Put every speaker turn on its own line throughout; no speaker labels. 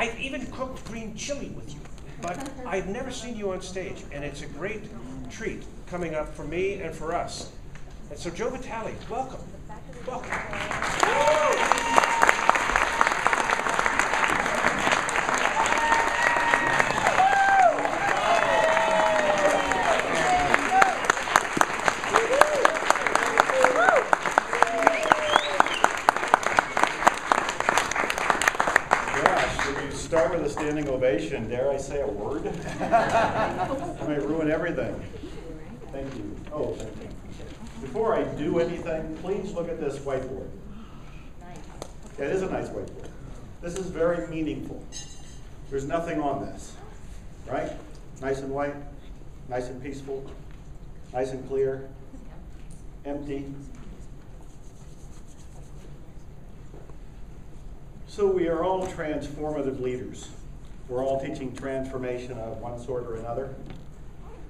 I've even cooked green chili with you, but I've never seen you on stage, and it's a great treat coming up for me and for us. And so, Joe Vitale, welcome. Welcome.
Start with a standing ovation. Dare I say a word? I may ruin everything. Thank you. Oh, thank you. Before I do anything, please look at this whiteboard. Yeah, it is a nice whiteboard. This is very meaningful. There's nothing on this, right? Nice and white, nice and peaceful, nice and clear, empty. So we are all transformative leaders. We're all teaching transformation of one sort or another.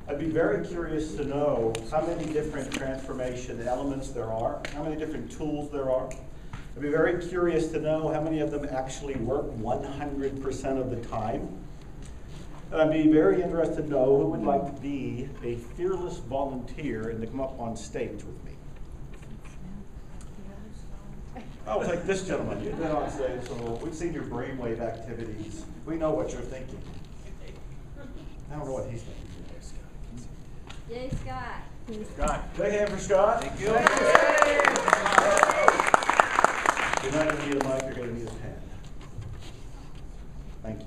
I'd be very curious to know how many different transformation elements there are, how many different tools there are. I'd be very curious to know how many of them actually work 100% of the time. And I'd be very interested to know who would like to be a fearless volunteer and to come up on stage with me. Oh, it's like this gentleman. You've been on stage, so we've seen your brainwave activities. We know what you're thinking. I don't know what he's thinking.
Yay, Scott.
Scott. Big hand for Scott.
Thank you.
You're not going to need a mic, you're going to need a pen. Thank you.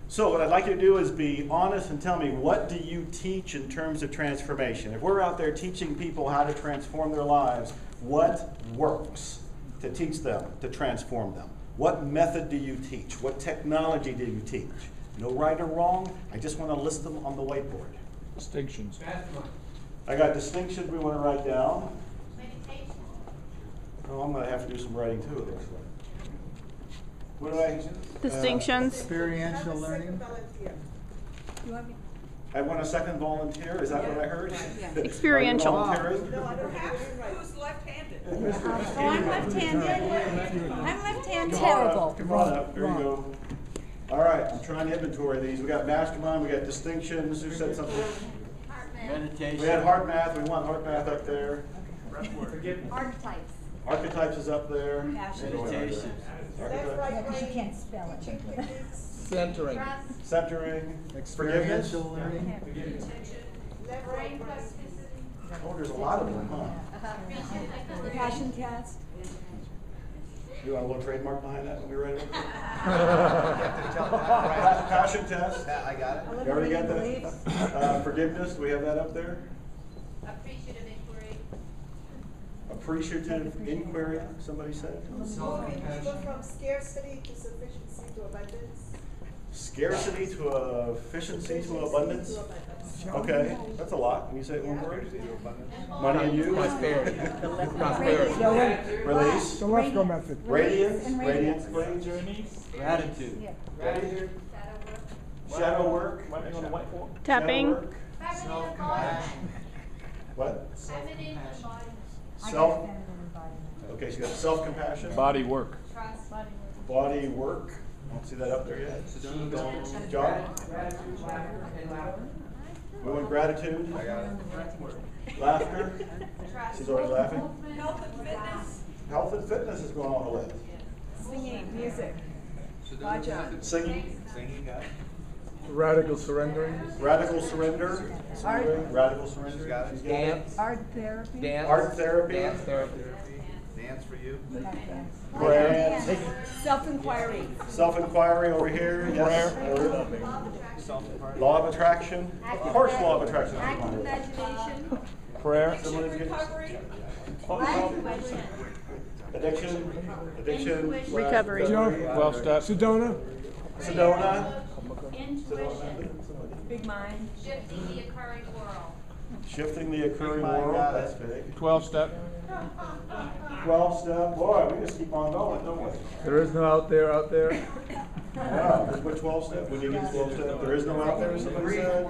So what I'd like you to do is be honest and tell me, what do you teach in terms of transformation? If we're out there teaching people how to transform their lives, what works to teach them, to transform them? What method do you teach? What technology do you teach? No right or wrong. I just want to list them on the whiteboard.
Distinctions.
I got distinctions we want to write down.
Meditation.
Oh, I'm going to have to do some writing too, it looks like. What do I?
Distinctions.
Experiential learning.
I want a second volunteer. Is that what I heard?
Experiential.
Volunteering?
No, I don't have to. Who's left-handed?
Oh, I'm left-handed. I'm left-handed.
Terrible. Come on up. Here you go. All right. I'm trying to inventory these. We got mastermind. We got distinctions. Who said something?
Meditation.
We had heart math. We want heart math up there.
Archetypes.
Archetypes is up there.
Meditation.
Left,
You can't spell it.
Centering.
Centering. Forgiveness.
Experiential learning.
Left, right, brain.
Oh, there's a lot of them, huh?
The passion test.
You want a little trademark behind that when we write it? Passion test.
I got it.
You already got that? Forgiveness. Do we have that up there?
Appreciative inquiry.
Appreciative inquiry, somebody said.
Moving people from scarcity to sufficiency to abundance.
Scarcity to efficiency to abundance. Okay, that's a lot. Can you say it one word? Money and use.
Prosperity. Prosperity.
Release.
The left go method.
Radiance. Radiance.
Gratitude.
Ready? Shadow work.
Tapping.
Shadow work. What?
Feminine embodiment.
Self. Okay, so you got self-compassion.
Body work.
Trust.
Body work. I don't see that up there yet. John? We want gratitude.
I got it.
Laughter. She's already laughing.
Health and fitness.
Health and fitness is going on the list.
Singing, music.
Singing.
Singing, got it.
Radical surrendering.
Radical surrender. Radical surrender.
She's got it.
She's got
Dance.
Art therapy.
Dance.
Art therapy.
Dance therapy.
Dance for you.
Prayer.
Self-inquiry.
Self-inquiry over here. Yes. Law of attraction. Of course, law of attraction.
Active imagination.
Prayer.
Recovery.
Addiction.
Recovery.
Joe.
12 steps.
Sedona.
Sedona.
Intuition.
Big mind.
Shifting the occurring world.
Shifting the occurring world. That's big.
12 step.
12 step. Boy, we just keep on going, don't we?
There is no out there.
Yeah, just put 12 step. When you get 12 step, there is no out there. Somebody said.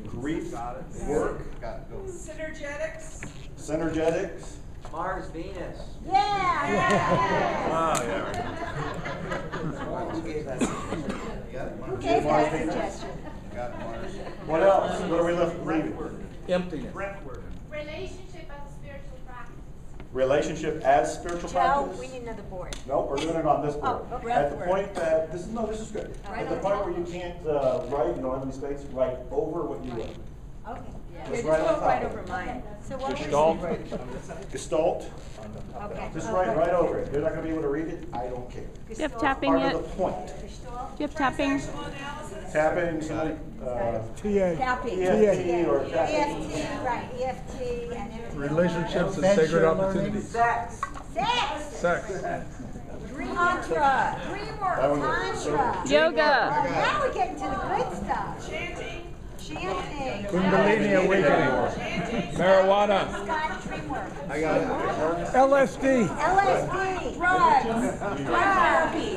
Grief. Work.
Got it. Go.
Synergetics.
Synergetics.
Mars, Venus.
Yeah!
Oh, yeah.
gave that suggestion. You got it, Mark?
Who gave that suggestion?
Got it, Mark.
What else? What are we leaving?
Emptiness.
Relationship as a spiritual practice.
Relationship as spiritual
Joe,
practice?
we need another board.
No, we're doing it on this board.
Oh, okay.
At the point that, this is good.
Right
At the
on
point
top.
where you can't write, you don't have any space, write over what you wrote.
Okay.
Just right on top of it.
mine. So what
Gestalt.
Gestalt,
Okay.
just write right over it. You're not gonna be able to read it, I don't care.
Do you have tapping
Part
yet?
of the point.
Do you have tapping?
Tapping, somebody,
TA.
Tapping.
EFT or tapping.
EFT, right, EFT and everything.
Relationships and sacred opportunities.
Sex.
Sex.
Tantra.
That one goes.
Tantra.
Yoga.
Now we're getting to the good stuff. Chanting.
Kundalini awakening. Marijuana.
Scott, dream work.
I got it.
LSD.
LSD. Drugs. Therapy.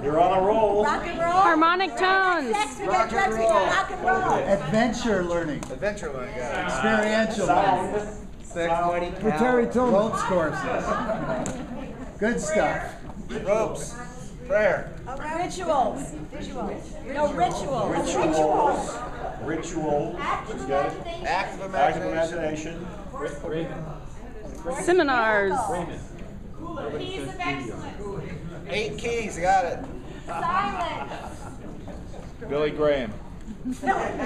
You're on a roll.
Rock and roll.
Harmonic tones.
Sex, we got drugs, we got rock and roll.
Adventure learning,
Adventure one, got it.
experiential learning,
Sound.
Sex,
For Terry Tillman.
ropes courses. Good stuff.
ropes, prayer.
Rituals. Visuals. No, rituals.
Rituals. Rituals. You got it?
Act of
Act of
imagination.
imagination.
Seminars.
Keys of excellence.
8 keys, got it.
Silence.
Billy Graham.
Graham,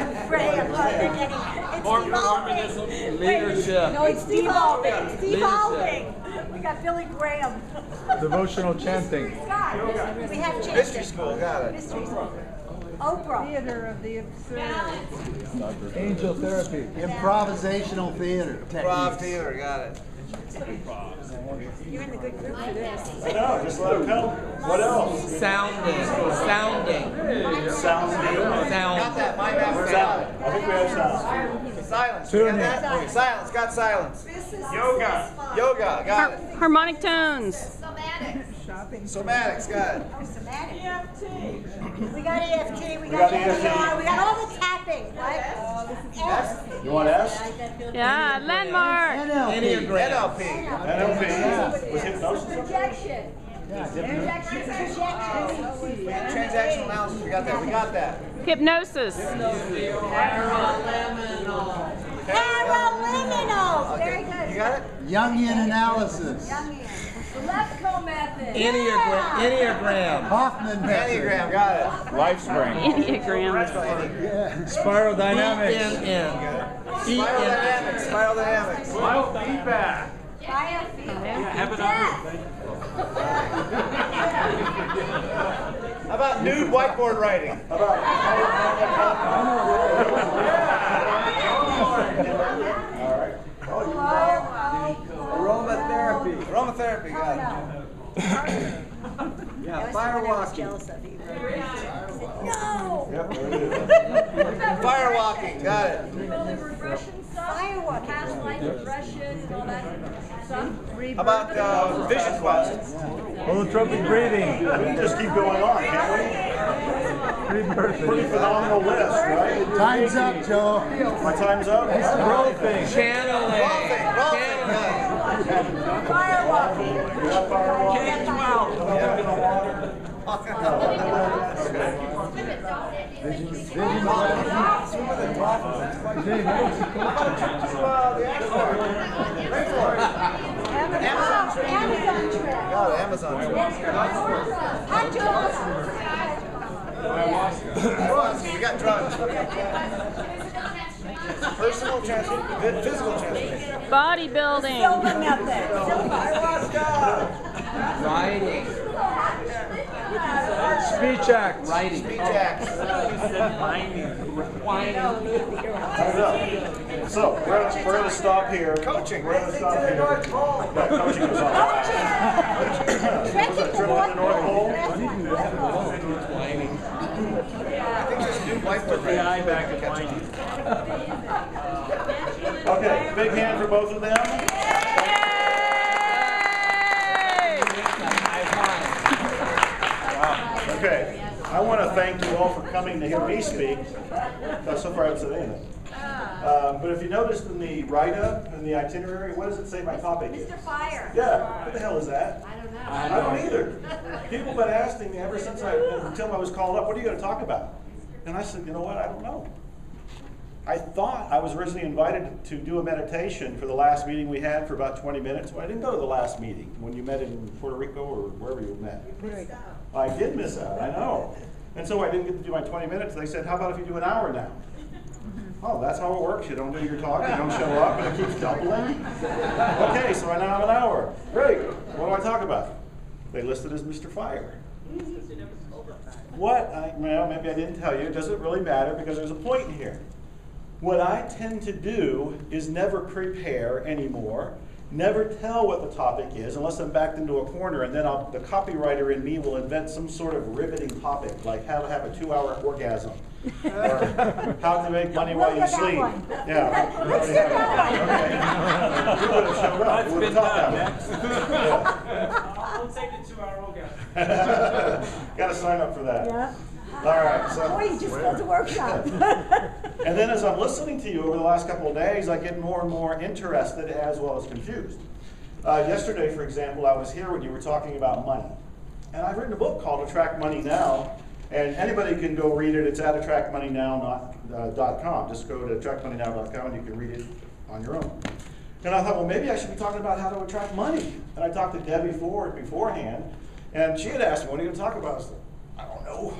it's devolving.
Leadership.
No, it's devolving. It's devolving. We got Billy Graham.
Devotional chanting.
Scott, we have chanting.
Mystery school, got it.
Mystery school. Oprah.
Theater of the absurd.
Angel therapy.
Improvisational theater
Improv
techniques.
theater, got it.
You're in the good group for this.
I know, just let them come. What else?
Sounding.
Sound.
Got that, my map,
Sound.
got it.
I think we have sound.
Silence, you got that? Silence, got silence. Yoga, got it.
Harmonic tones.
Somatics.
Somatics, got it.
Somatic. We got EFT, we
got
got
EFT.
EFT, we got all the tapping, right? S.
You want S?
Yeah, landmark.
NLP.
NLP.
NLP. Was hypnosis?
Projection. Projection.
Transactional analysis, we got that, we got that.
Hypnosis.
Paraliminal. Very
You
good.
got it?
Jungian analysis.
Jungian. Lefko method.
Enneagram.
Hoffman method.
Enneagram, got it.
Life spring.
Enneagram.
Spiral dynamics.
Spiral dynamics, spiral dynamics.
Biofeedback.
Biofeedback. Death.
How about nude whiteboard writing?
Aromatherapy.
Aromatherapy, got it.
Yeah, firewalking.
Jealous of you. No.
Yep, there it is.
Firewalking, got it.
Firework.
Past life regression and all that stuff.
How about vision quest?
Holotropic breathing.
We can just keep going on, can't we? Pretty phenomenal list, right?
Time's up, Joe.
My time's up?
Rolfing.
Channeling.
Rolfing, got it.
Firewalking.
We got firewall.
Swim with the dolphins. Amazon trip.
Amazon trip.
Got it, Amazon trip. Drugs, we got drugs. Personal transformation, physical transformation.
Bodybuilding.
Silver method.
Writing.
Speech acts.
Speech acts.
So, we're going to stop here.
Coaching.
We're going to stop here. No, coaching was on. Was that trip to the North Pole?
I think there's a new whiteboard writing.
Back at whining.
Okay, big hand for both of them. Okay, I want to thank you all for coming to hear me speak. So far I haven't said anything. But if you noticed in the write-up, in the itinerary, what does it say my topic is?
Mr. Fire.
Yeah, what the hell is that?
I don't know.
I don't either. People have been asking me ever since until I was called up, what are you going to talk about? And I said, you know what, I don't know. I thought I was originally invited to do a meditation for the last meeting we had for about 20 minutes. Well, I didn't go to the last meeting when you met in Puerto Rico or wherever you met. I did miss out, I know. And so I didn't get to do my 20 minutes. They said, how about if you do an hour now? Oh, that's how it works. You don't do your talk, you don't show up, and it keeps doubling. Okay, so I now have an hour. Great. What do I talk about? They listed as Mr. Fire. What? Well, maybe I didn't tell you. It doesn't really matter because there's a point here. What I tend to do is never prepare anymore, never tell what the topic is unless I'm backed into a corner, and then the copywriter in me will invent some sort of riveting topic, like how to have a 2-hour orgasm, or how to make money while you sleep. Yeah.
Let's do
that one. Okay. You would have showed up. You would have taught that one.
I'll take the 2-hour orgasm.
Got to sign up for that.
Yeah.
All right. So.
Boy, you just built a workshop.
And then as I'm listening to you over the last couple of days, I get more and more interested as well as confused. Yesterday, for example, I was here when you were talking about money. And I've written a book called Attract Money Now. And anybody can go read it. It's at attractmoneynow.com. Just go to attractmoneynow.com and you can read it on your own. And I thought, well, maybe I should be talking about how to attract money. And I talked to Debbie Ford beforehand. And she had asked me, what are you going to talk about? I said, I don't know.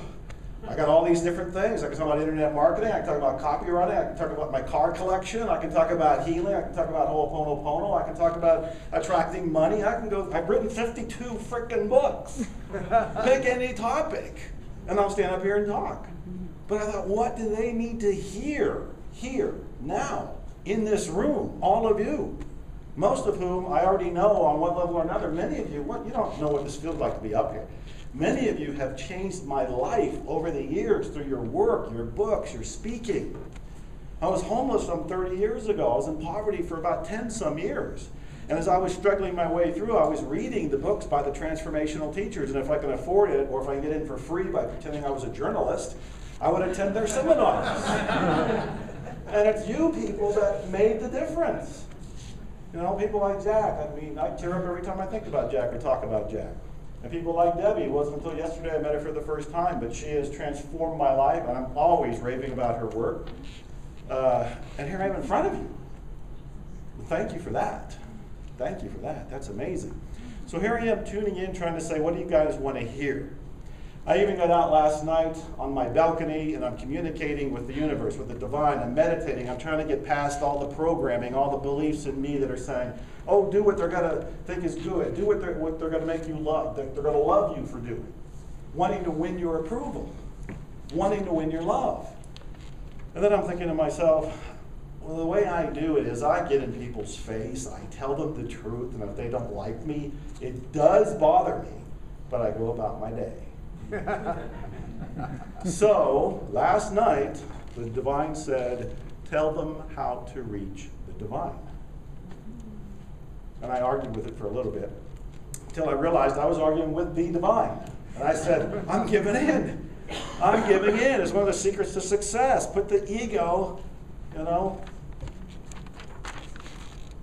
I got all these different things. I can talk about internet marketing. I can talk about copywriting. I can talk about my card collection. I can talk about healing. I can talk about Ho'oponopono. I can talk about attracting money. I've written 52 freaking books. Pick any topic, and I'll stand up here and talk. But I thought, what do they need to hear here, now, in this room, all of you? Most of whom I already know on one level or another. Many of you, you don't know what this feels like to be up here. Many of you have changed my life over the years through your work, your books, your speaking. I was homeless some 30 years ago. I was in poverty for about 10 some years. And as I was struggling my way through, I was reading the books by the transformational teachers. And if I can afford it, or if I can get in for free by pretending I was a journalist, I would attend their seminars. And it's you people that made the difference. You know, people like Jack. I mean, I tear up every time I think about Jack or talk about Jack. And people like Debbie. It wasn't until yesterday I met her for the first time, but she has transformed my life, and I'm always raving about her work. And here I am in front of you. Well, thank you for that. Thank you for that. That's amazing. So here I am tuning in, trying to say, what do you guys want to hear? I even got out last night on my balcony, and I'm communicating with the universe, with the divine. I'm meditating. I'm trying to get past all the programming, all the beliefs in me that are saying, oh, do what they're going to think is good. Do what they're going to make you love. They're going to love you for doing. Wanting to win your approval. Wanting to win your love. And then I'm thinking to myself, well, the way I do it is I get in people's face. I tell them the truth. And if they don't like me, it does bother me. But I go about my day. So, last night, the divine said, tell them how to reach the divine. And I argued with it for a little bit, until I realized I was arguing with the divine. And I said, I'm giving in. I'm giving in. It's one of the secrets to success. Put the ego,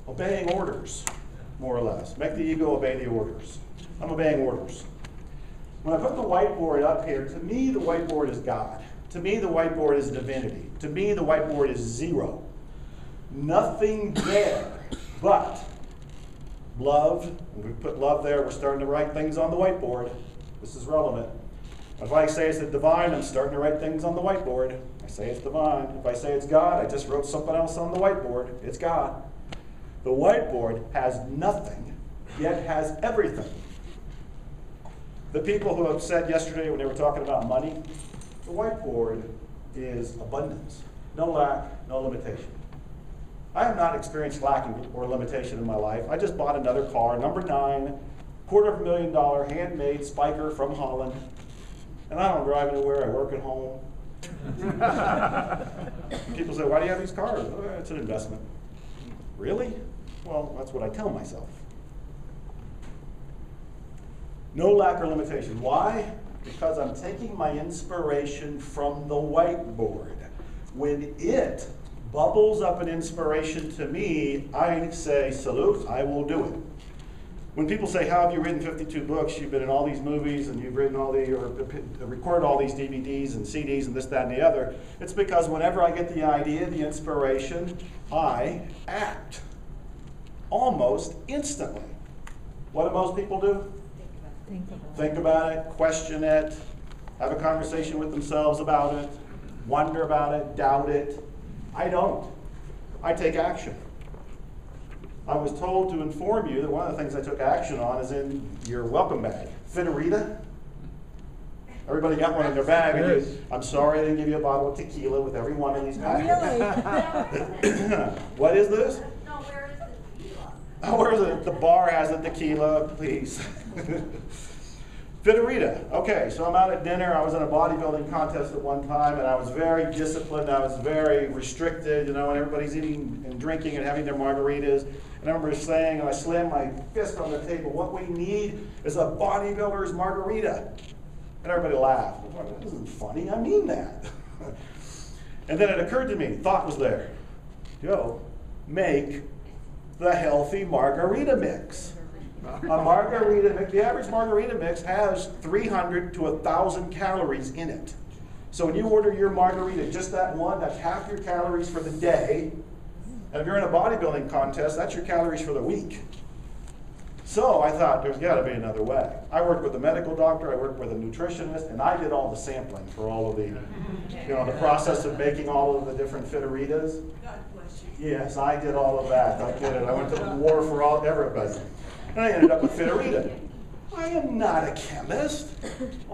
obeying orders, more or less. Make the ego obey the orders. I'm obeying orders. When I put the whiteboard up here, to me the whiteboard is God. To me the whiteboard is divinity. To me the whiteboard is zero. Nothing there but love. When we put love there, we're starting to write things on the whiteboard. This is relevant. If I say it's the divine, I'm starting to write things on the whiteboard. I say it's divine. If I say it's God, I just wrote something else on the whiteboard. It's God. The whiteboard has nothing, yet has everything. The people who have said yesterday when they were talking about money, the whiteboard is abundance. No lack, no limitation. I have not experienced lack or limitation in my life. I just bought another car, number 9, $250,000 handmade Spiker from Holland. And I don't drive anywhere, I work at home. People say, why do you have these cars? Oh, it's an investment. Really? Well, that's what I tell myself. No lack or limitation. Why? Because I'm taking my inspiration from the whiteboard. When it bubbles up an inspiration to me, I say, salute, I will do it. When people say, how have you written 52 books? You've been in all these movies and you've written all the, or recorded all these DVDs and CDs and this, that, and the other. It's because whenever I get the idea, the inspiration, I act almost instantly. What do most people do? Think about it, question it, have a conversation with themselves about it, wonder about it, doubt it. I don't. I take action. I was told to inform you that one of the things I took action on is in your welcome bag. Vitale? Everybody got one in their bag. And you, I'm sorry I didn't give you a bottle of tequila with every one of these packets. What is this?
No, where is the tequila?
Oh, where is it? The bar has the tequila, please. Vitale. Okay, so I'm out at dinner. I was in a bodybuilding contest at one time, and I was very disciplined. I was very restricted, you know, and everybody's eating and drinking and having their margaritas. And I remember saying, and I slammed my fist on the table, what we need is a bodybuilder's margarita. And everybody laughed. That isn't funny. I mean that. And then it occurred to me, thought was there. Joe, make the healthy margarita mix. A margarita mix, the average margarita mix has 300 to 1,000 calories in it. So when you order your margarita, just that one, that's half your calories for the day. And if you're in a bodybuilding contest, that's your calories for the week. So I thought there's got to be another way. I worked with a medical doctor, I worked with a nutritionist, and I did all the sampling for all of the, you know, the process of making all of the different Fitaritas.
God bless you.
Yes, I did all of that. I did it. I went to the war for all everybody. And I ended up with Fitarita. I am not a chemist.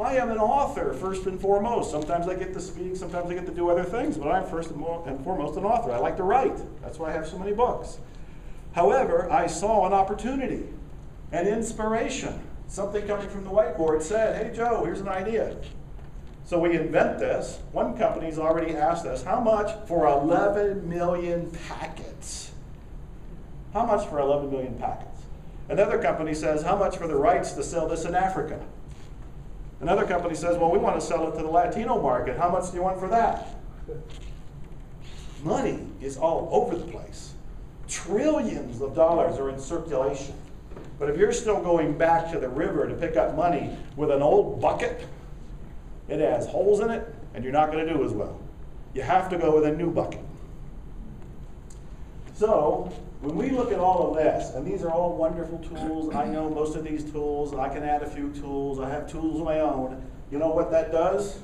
I am an author, first and foremost. Sometimes I get to speak, sometimes I get to do other things, but I'm first and foremost an author. I like to write. That's why I have so many books. However, I saw an opportunity, an inspiration. Something coming from the whiteboard said, hey Joe, here's an idea. So we invent this. One company's already asked us, how much for 11 million packets? How much for 11 million packets? Another company says, how much for the rights to sell this in Africa? Another company says, well, we want to sell it to the Latino market. How much do you want for that? Money is all over the place. Trillions of dollars are in circulation. But if you're still going back to the river to pick up money with an old bucket, it has holes in it, and you're not going to do as well. You have to go with a new bucket. So, when we look at all of this, and these are all wonderful tools, I know most of these tools, I can add a few tools, I have tools of my own. You know what that does?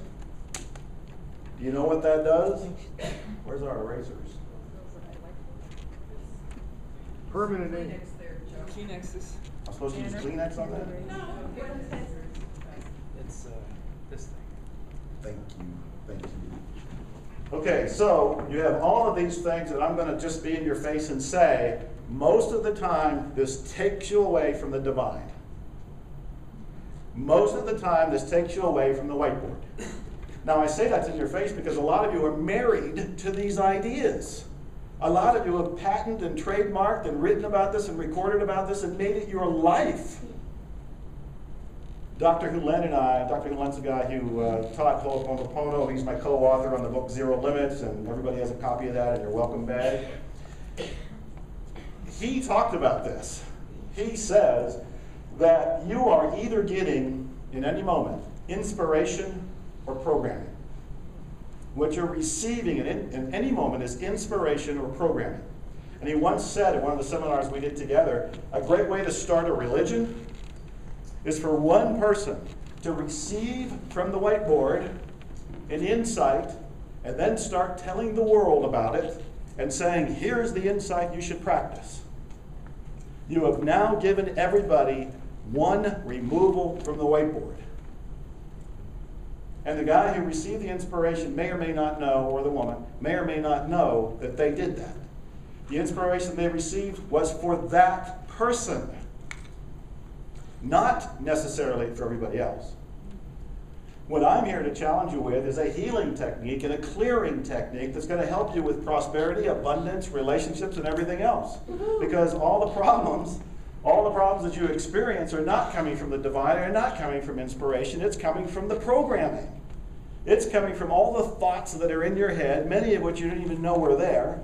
Do you know what that does? Where's our erasers?
Permanent ink.
I'm supposed to use Kleenex on that?
It's this thing.
Thank you, thank you. Okay, so you have all of these things that I'm going to just be in your face and say, most of the time this takes you away from the divine. Most of the time this takes you away from the whiteboard. Now I say that's in your face because a lot of you are married to these ideas. A lot of you have patented and trademarked and written about this and recorded about this and made it your life. Dr. Hulen and I, Dr. Hulen's the guy who taught Ho'oponopono. He's my co-author on the book Zero Limits, and everybody has a copy of that in your welcome bag. He talked about this. He says that you are either getting, in any moment, inspiration or programming. What you're receiving in any moment is inspiration or programming. And he once said at one of the seminars we did together, a great way to start a religion is for one person to receive from the whiteboard an insight and then start telling the world about it and saying, here's the insight you should practice. You have now given everybody one removal from the whiteboard. And the guy who received the inspiration may or may not know, or the woman, may or may not know that they did that. The inspiration they received was for that person, not necessarily for everybody else. What I'm here to challenge you with is a healing technique and a clearing technique that's going to help you with prosperity, abundance, relationships, and everything else. Because all the problems that you experience are not coming from the divine, are not coming from inspiration, it's coming from the programming. It's coming from all the thoughts that are in your head, many of which you didn't even know were there,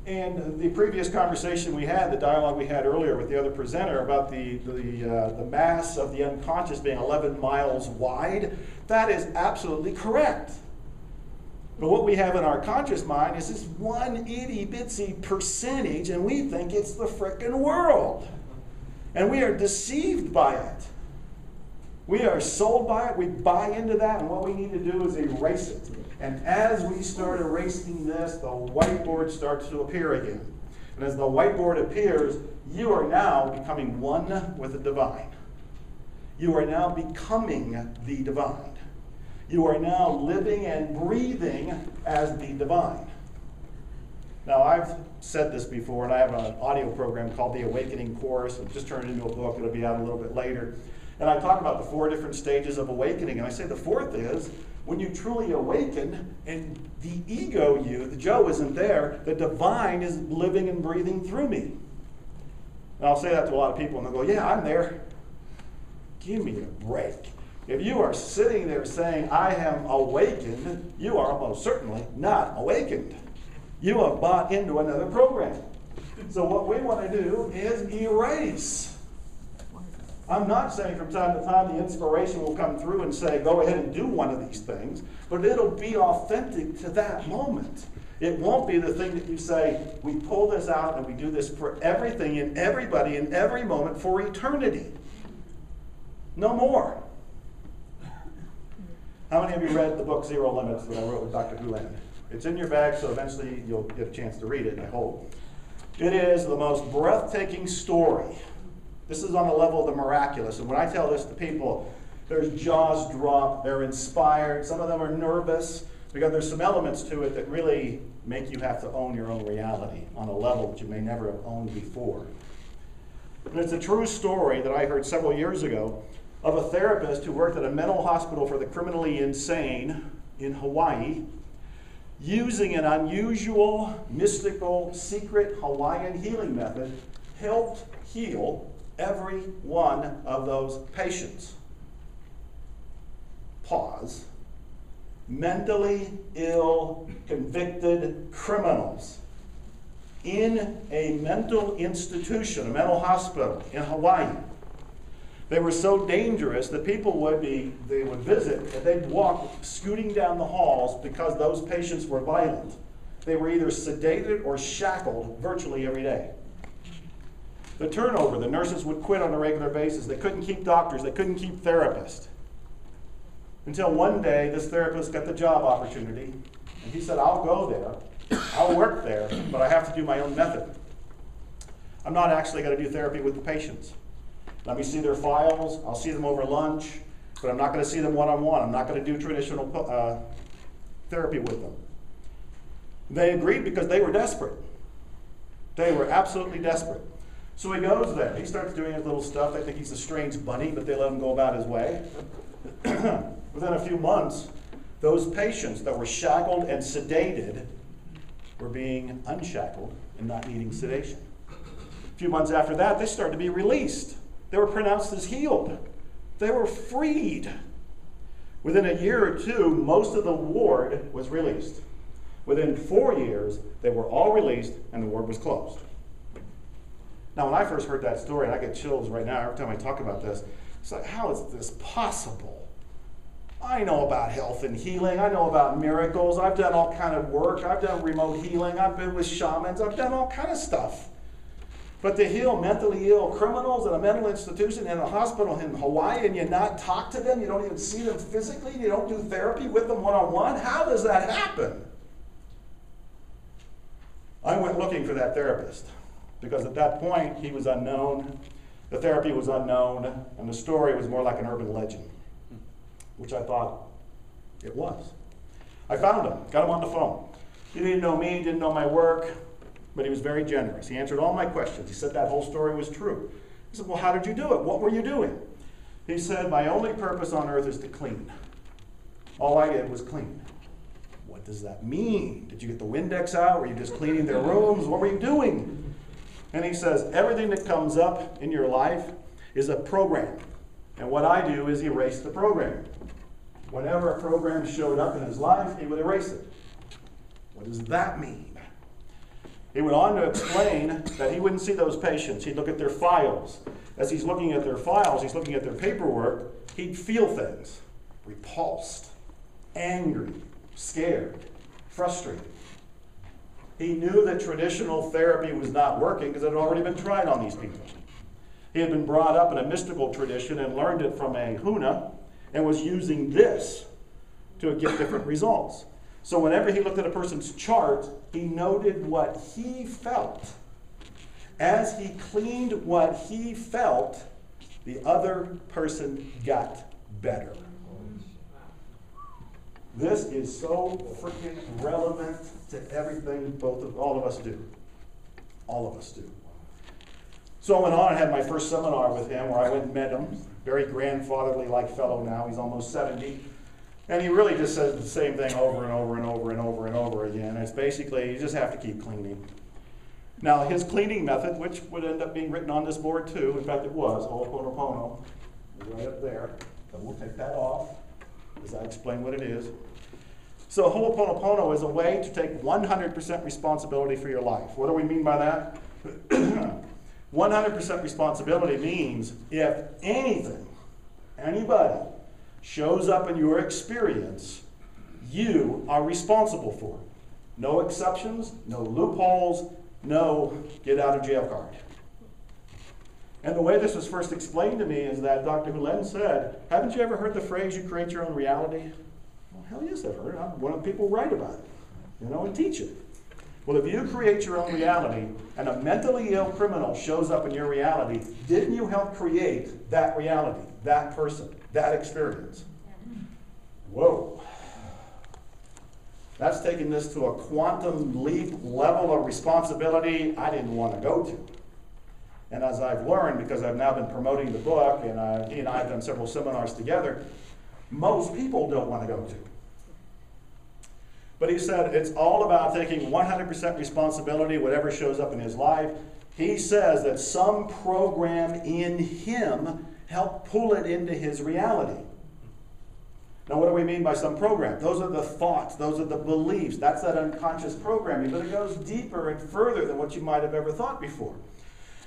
And the previous conversation we had, the dialogue we had earlier with the other presenter about the mass of the unconscious being 11 miles wide, that is absolutely correct. But what we have in our conscious mind is this one itty bitsy percentage, and we think it's the frickin' world. And we are deceived by it. We are sold by it, we buy into that, and what we need to do is erase it. And as we start erasing this, the whiteboard starts to appear again. And as the whiteboard appears, you are now becoming one with the divine. You are now becoming the divine. You are now living and breathing as the divine. Now, I've said this before, and I have an audio program called The Awakening Course. I've just turned it into a book. It'll be out a little bit later. And I talk about the 4 different stages of awakening. And I say the 4th is when you truly awaken and the ego you, the Joe, isn't there, the divine is living and breathing through me. And I'll say that to a lot of people, and they'll go, yeah, I'm there. Give me a break. If you are sitting there saying, I am awakened, you are almost certainly not awakened. You have bought into another program. So what we want to do is erase. I'm not saying from time to time the inspiration will come through and say, go ahead and do one of these things, but it'll be authentic to that moment. It won't be the thing that you say, we pull this out and we do this for everything and everybody in every moment for eternity. No more. How many of you read the book Zero Limits that I wrote with Dr. Huland? It's in your bag, so eventually you'll get a chance to read it, I hope. It is the most breathtaking story. This is on the level of the miraculous. And when I tell this to people, their jaws drop, they're inspired, some of them are nervous, because there's some elements to it that really make you have to own your own reality on a level that you may never have owned before. And it's a true story that I heard several years ago of a therapist who worked at a mental hospital for the criminally insane in Hawaii, using an unusual, mystical, secret Hawaiian healing method, helped heal every one of those patients. Pause. Mentally ill, convicted criminals in a mental institution, a mental hospital in Hawaii. They were so dangerous that people would visit and they'd walk scooting down the halls because those patients were violent. They were either sedated or shackled virtually every day. The turnover, the nurses would quit on a regular basis. They couldn't keep doctors, they couldn't keep therapists. Until one day, this therapist got the job opportunity, and he said, I'll go there, I'll work there, but I have to do my own method. I'm not actually going to do therapy with the patients. Let me see their files, I'll see them over lunch, but I'm not going to see them one-on-one. I'm not going to do traditional therapy with them. They agreed because they were desperate. They were absolutely desperate. So he goes there. He starts doing his little stuff. They think he's a strange bunny, but they let him go about his way. Within a few months, those patients that were shackled and sedated were being unshackled and not needing sedation. A few months after that, they started to be released. They were pronounced as healed. They were freed. Within a year or two, most of the ward was released. Within 4 years, they were all released and the ward was closed. Now, when I first heard that story, and I get chills right now every time I talk about this, it's like, how is this possible? I know about health and healing. I know about miracles. I've done all kind of work. I've done remote healing. I've been with shamans. I've done all kind of stuff. But to heal mentally ill criminals in a mental institution in a hospital in Hawaii and you not talk to them, you don't even see them physically, you don't do therapy with them one-on-one, how does that happen? I went looking for that therapist because at that point he was unknown, the therapy was unknown, and the story was more like an urban legend, which I thought it was. I found him, got him on the phone. He didn't know me, didn't know my work, but he was very generous. He answered all my questions. He said that whole story was true. I said, well, how did you do it? What were you doing? He said, my only purpose on earth is to clean. All I did was clean. What does that mean? Did you get the Windex out? Were you just cleaning their rooms? What were you doing? And he says, everything that comes up in your life is a program. And what I do is erase the program. Whenever a program showed up in his life, he would erase it. What does that mean? He went on to explain that he wouldn't see those patients. He'd look at their files. As he's looking at their files, he's looking at their paperwork, he'd feel things. Repulsed, angry, scared, frustrated. He knew that traditional therapy was not working because it had already been tried on these people. He had been brought up in a mystical tradition and learned it from a Huna and was using this to get different results. So whenever he looked at a person's chart, he noted what he felt. As he cleaned what he felt, the other person got better. This is so freaking relevant to everything all of us do. All of us do. So I went on and had my first seminar with him where I went and met him. Very grandfatherly-like fellow now. He's almost 70. And he really just says the same thing over and over and over and over and over again. It's basically, you just have to keep cleaning. Now, his cleaning method, which would end up being written on this board too, in fact it was, Ho'oponopono, right up there. So we'll take that off as I explain what it is. So Ho'oponopono is a way to take 100% responsibility for your life. What do we mean by that? 100% responsibility means if anything, anybody, shows up in your experience, you are responsible for it. No exceptions, no loopholes, no get out of jail card. And the way this was first explained to me is that Dr. Hulen said, haven't you ever heard the phrase, you create your own reality? Well, hell yes, I've heard it. I'm one of the people who write about it, and teach it. Well, if you create your own reality and a mentally ill criminal shows up in your reality, didn't you help create that reality, that person, that experience? Whoa. That's taking this to a quantum leap level of responsibility I didn't want to go to. And as I've learned, because I've now been promoting the book, and he and I have done several seminars together, most people don't want to go to. But he said it's all about taking 100% responsibility, whatever shows up in his life. He says that some program in him helped pull it into his reality. Now, what do we mean by some program? Those are the thoughts, those are the beliefs. That's that unconscious programming, but it goes deeper and further than what you might have ever thought before.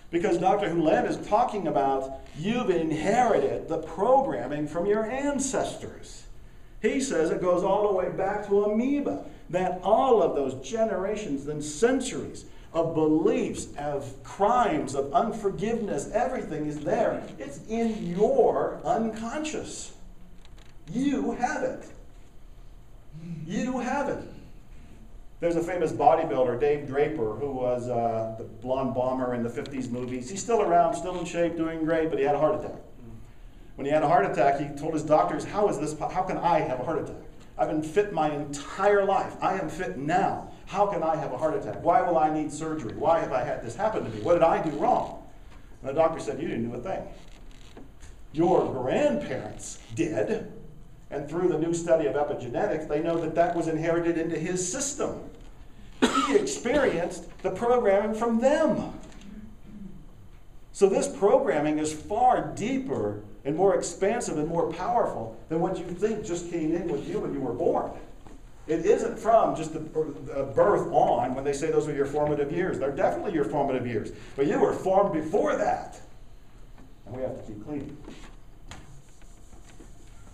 Because Dr. Hulen is talking about you've inherited the programming from your ancestors. He says it goes all the way back to amoeba, that all of those generations and centuries of beliefs, of crimes, of unforgiveness, everything is there. It's in your unconscious. You have it. You have it. There's a famous bodybuilder, Dave Draper, who was the blonde bomber in the 50s movies. He's still around, still in shape, doing great, but he had a heart attack. When he had a heart attack, he told his doctors, how can I have a heart attack? I've been fit my entire life. I am fit now. How can I have a heart attack? Why will I need surgery? Why have I had this happen to me? What did I do wrong? And the doctor said, you didn't do a thing. Your grandparents did. And through the new study of epigenetics, they know that that was inherited into his system. He experienced the programming from them. So this programming is far deeper and more expansive and more powerful than what you think just came in with you when you were born. It isn't from just the birth on when they say those are your formative years. They're definitely your formative years. But you were formed before that. And we have to keep cleaning.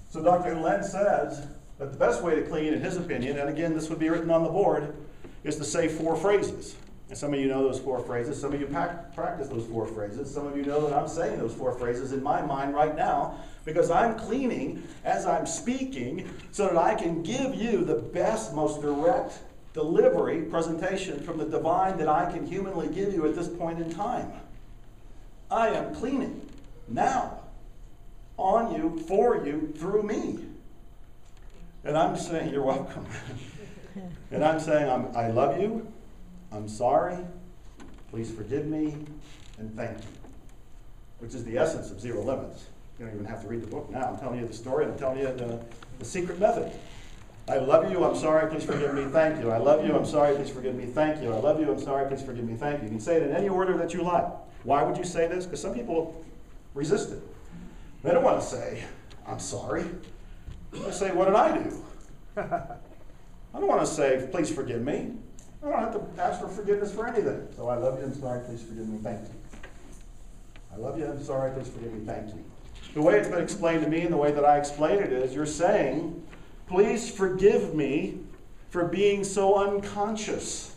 So Dr. Hulen says that the best way to clean, in his opinion, and again, this would be written on the board, is to say 4 phrases. And some of you know those 4 phrases. Some of you practice those 4 phrases. Some of you know that I'm saying those 4 phrases in my mind right now because I'm cleaning as I'm speaking so that I can give you the best, most direct delivery, presentation from the divine that I can humanly give you at this point in time. I am cleaning now. On you, for you, through me. And I'm saying, you're welcome. And I'm saying, I love you, I'm sorry, please forgive me, and thank you. Which is the essence of Zero Limits. You don't even have to read the book now. I'm telling you the story, and I'm telling you the secret method. I love you, I'm sorry, please forgive me, thank you. I love you, I'm sorry, please forgive me, thank you. I love you, I'm sorry, please forgive me, thank you. You can say it in any order that you like. Why would you say this? Because some people resist it. They don't want to say, I'm sorry. They say, what did I do? I don't want to say, please forgive me. I don't have to ask for forgiveness for anything. So I love you, I'm sorry, please forgive me, thank you. I love you, I'm sorry, please forgive me, thank you. The way it's been explained to me and the way that I explain it is you're saying, please forgive me for being so unconscious.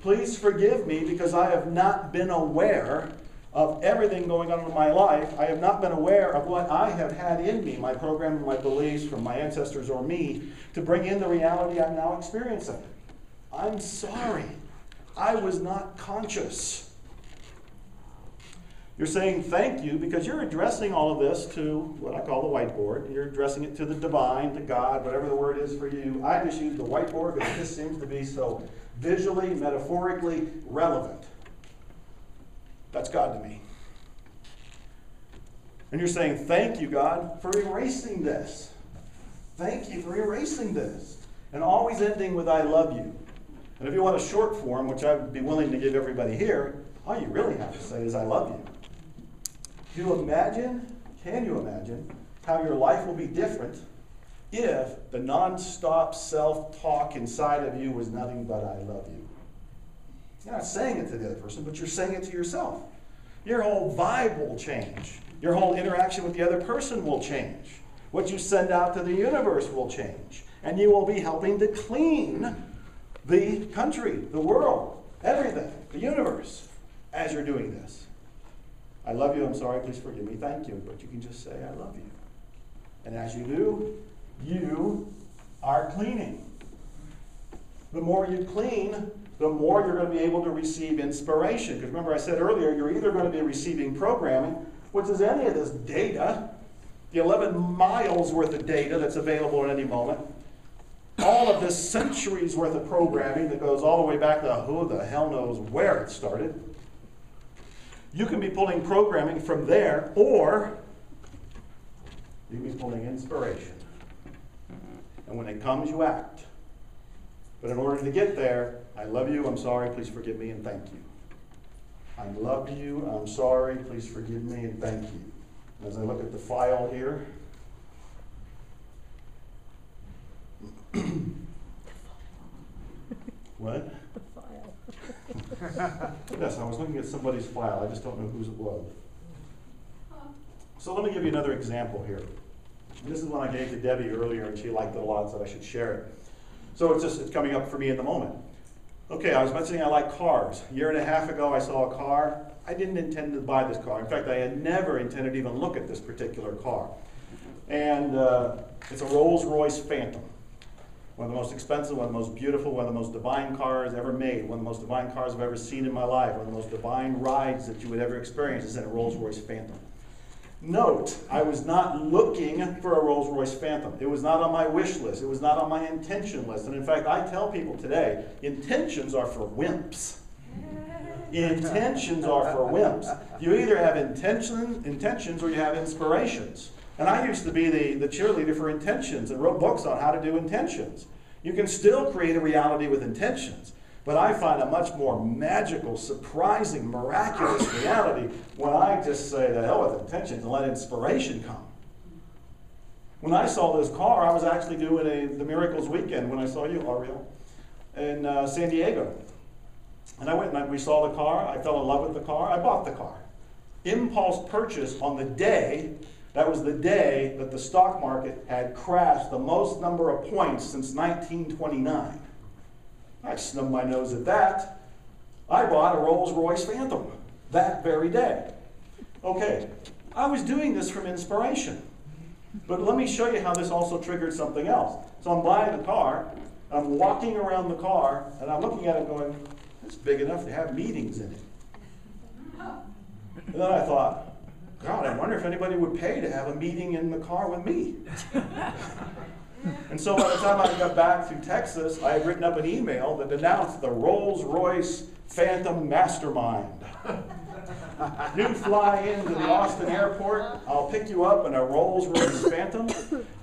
Please forgive me because I have not been aware of everything going on in my life. I have not been aware of what I have had in me, my program, my beliefs from my ancestors or me, to bring in the reality I'm now experiencing. I'm sorry. I was not conscious. You're saying thank you because you're addressing all of this to what I call the whiteboard. You're addressing it to the divine, to God, whatever the word is for you. I just use the whiteboard because this seems to be so visually, metaphorically relevant. That's God to me. And you're saying thank you, God, for erasing this. Thank you for erasing this. And always ending with I love you. And if you want a short form, which I would be willing to give everybody here, all you really have to say is I love you. Can you imagine how your life will be different if the non-stop self-talk inside of you was nothing but I love you? You're not saying it to the other person, but you're saying it to yourself. Your whole vibe will change. Your whole interaction with the other person will change. What you send out to the universe will change. And you will be helping to clean the country, the world, everything, the universe, as you're doing this. I love you, I'm sorry, please forgive me, thank you. But you can just say, I love you. And as you do, you are cleaning. The more you clean, the more you're going to be able to receive inspiration. Because remember I said earlier, you're either going to be receiving programming, which is any of this data, the 11 miles worth of data that's available at any moment, all of this centuries worth of programming that goes all the way back to who the hell knows where it started. You can be pulling programming from there, or you can be pulling inspiration. And when it comes, you act. But in order to get there, I love you, I'm sorry, please forgive me, and thank you. I love you, I'm sorry, please forgive me, and thank you. As I look at the file here, what? Yes, I was looking at somebody's file. I just don't know whose it was. So let me give you another example here. And this is one I gave to Debbie earlier, and she liked it a lot, so I should share it. So it's coming up for me in the moment. Okay, I was mentioning I like cars. A year and a half ago, I saw a car. I didn't intend to buy this car. In fact, I had never intended to even look at this particular car. And it's a Rolls-Royce Phantom. One of the most expensive, one of the most beautiful, one of the most divine cars ever made, one of the most divine cars I've ever seen in my life, one of the most divine rides that you would ever experience is in a Rolls-Royce Phantom. Note, I was not looking for a Rolls-Royce Phantom. It was not on my wish list. It was not on my intention list. And in fact, I tell people today, intentions are for wimps. Intentions are for wimps. You either have intentions or you have inspirations. And I used to be the cheerleader for intentions and wrote books on how to do intentions. You can still create a reality with intentions, but I find a much more magical, surprising, miraculous reality when I just say the hell with intentions and let inspiration come. When I saw this car, I was actually doing the Miracles Weekend when I saw you, Ariel, in San Diego. And I went and we saw the car. I fell in love with the car. I bought the car. Impulse purchase on the day. That was the day that the stock market had crashed the most number of points since 1929. I snubbed my nose at that. I bought a Rolls-Royce Phantom that very day. Okay, I was doing this from inspiration. But let me show you how this also triggered something else. So I'm buying the car, I'm walking around the car, and I'm looking at it going, it's big enough to have meetings in it. And then I thought, God, I wonder if anybody would pay to have a meeting in the car with me. And so by the time I got back to Texas, I had written up an email that announced the Rolls-Royce Phantom Mastermind. You fly into the Austin airport, I'll pick you up in a Rolls-Royce Phantom,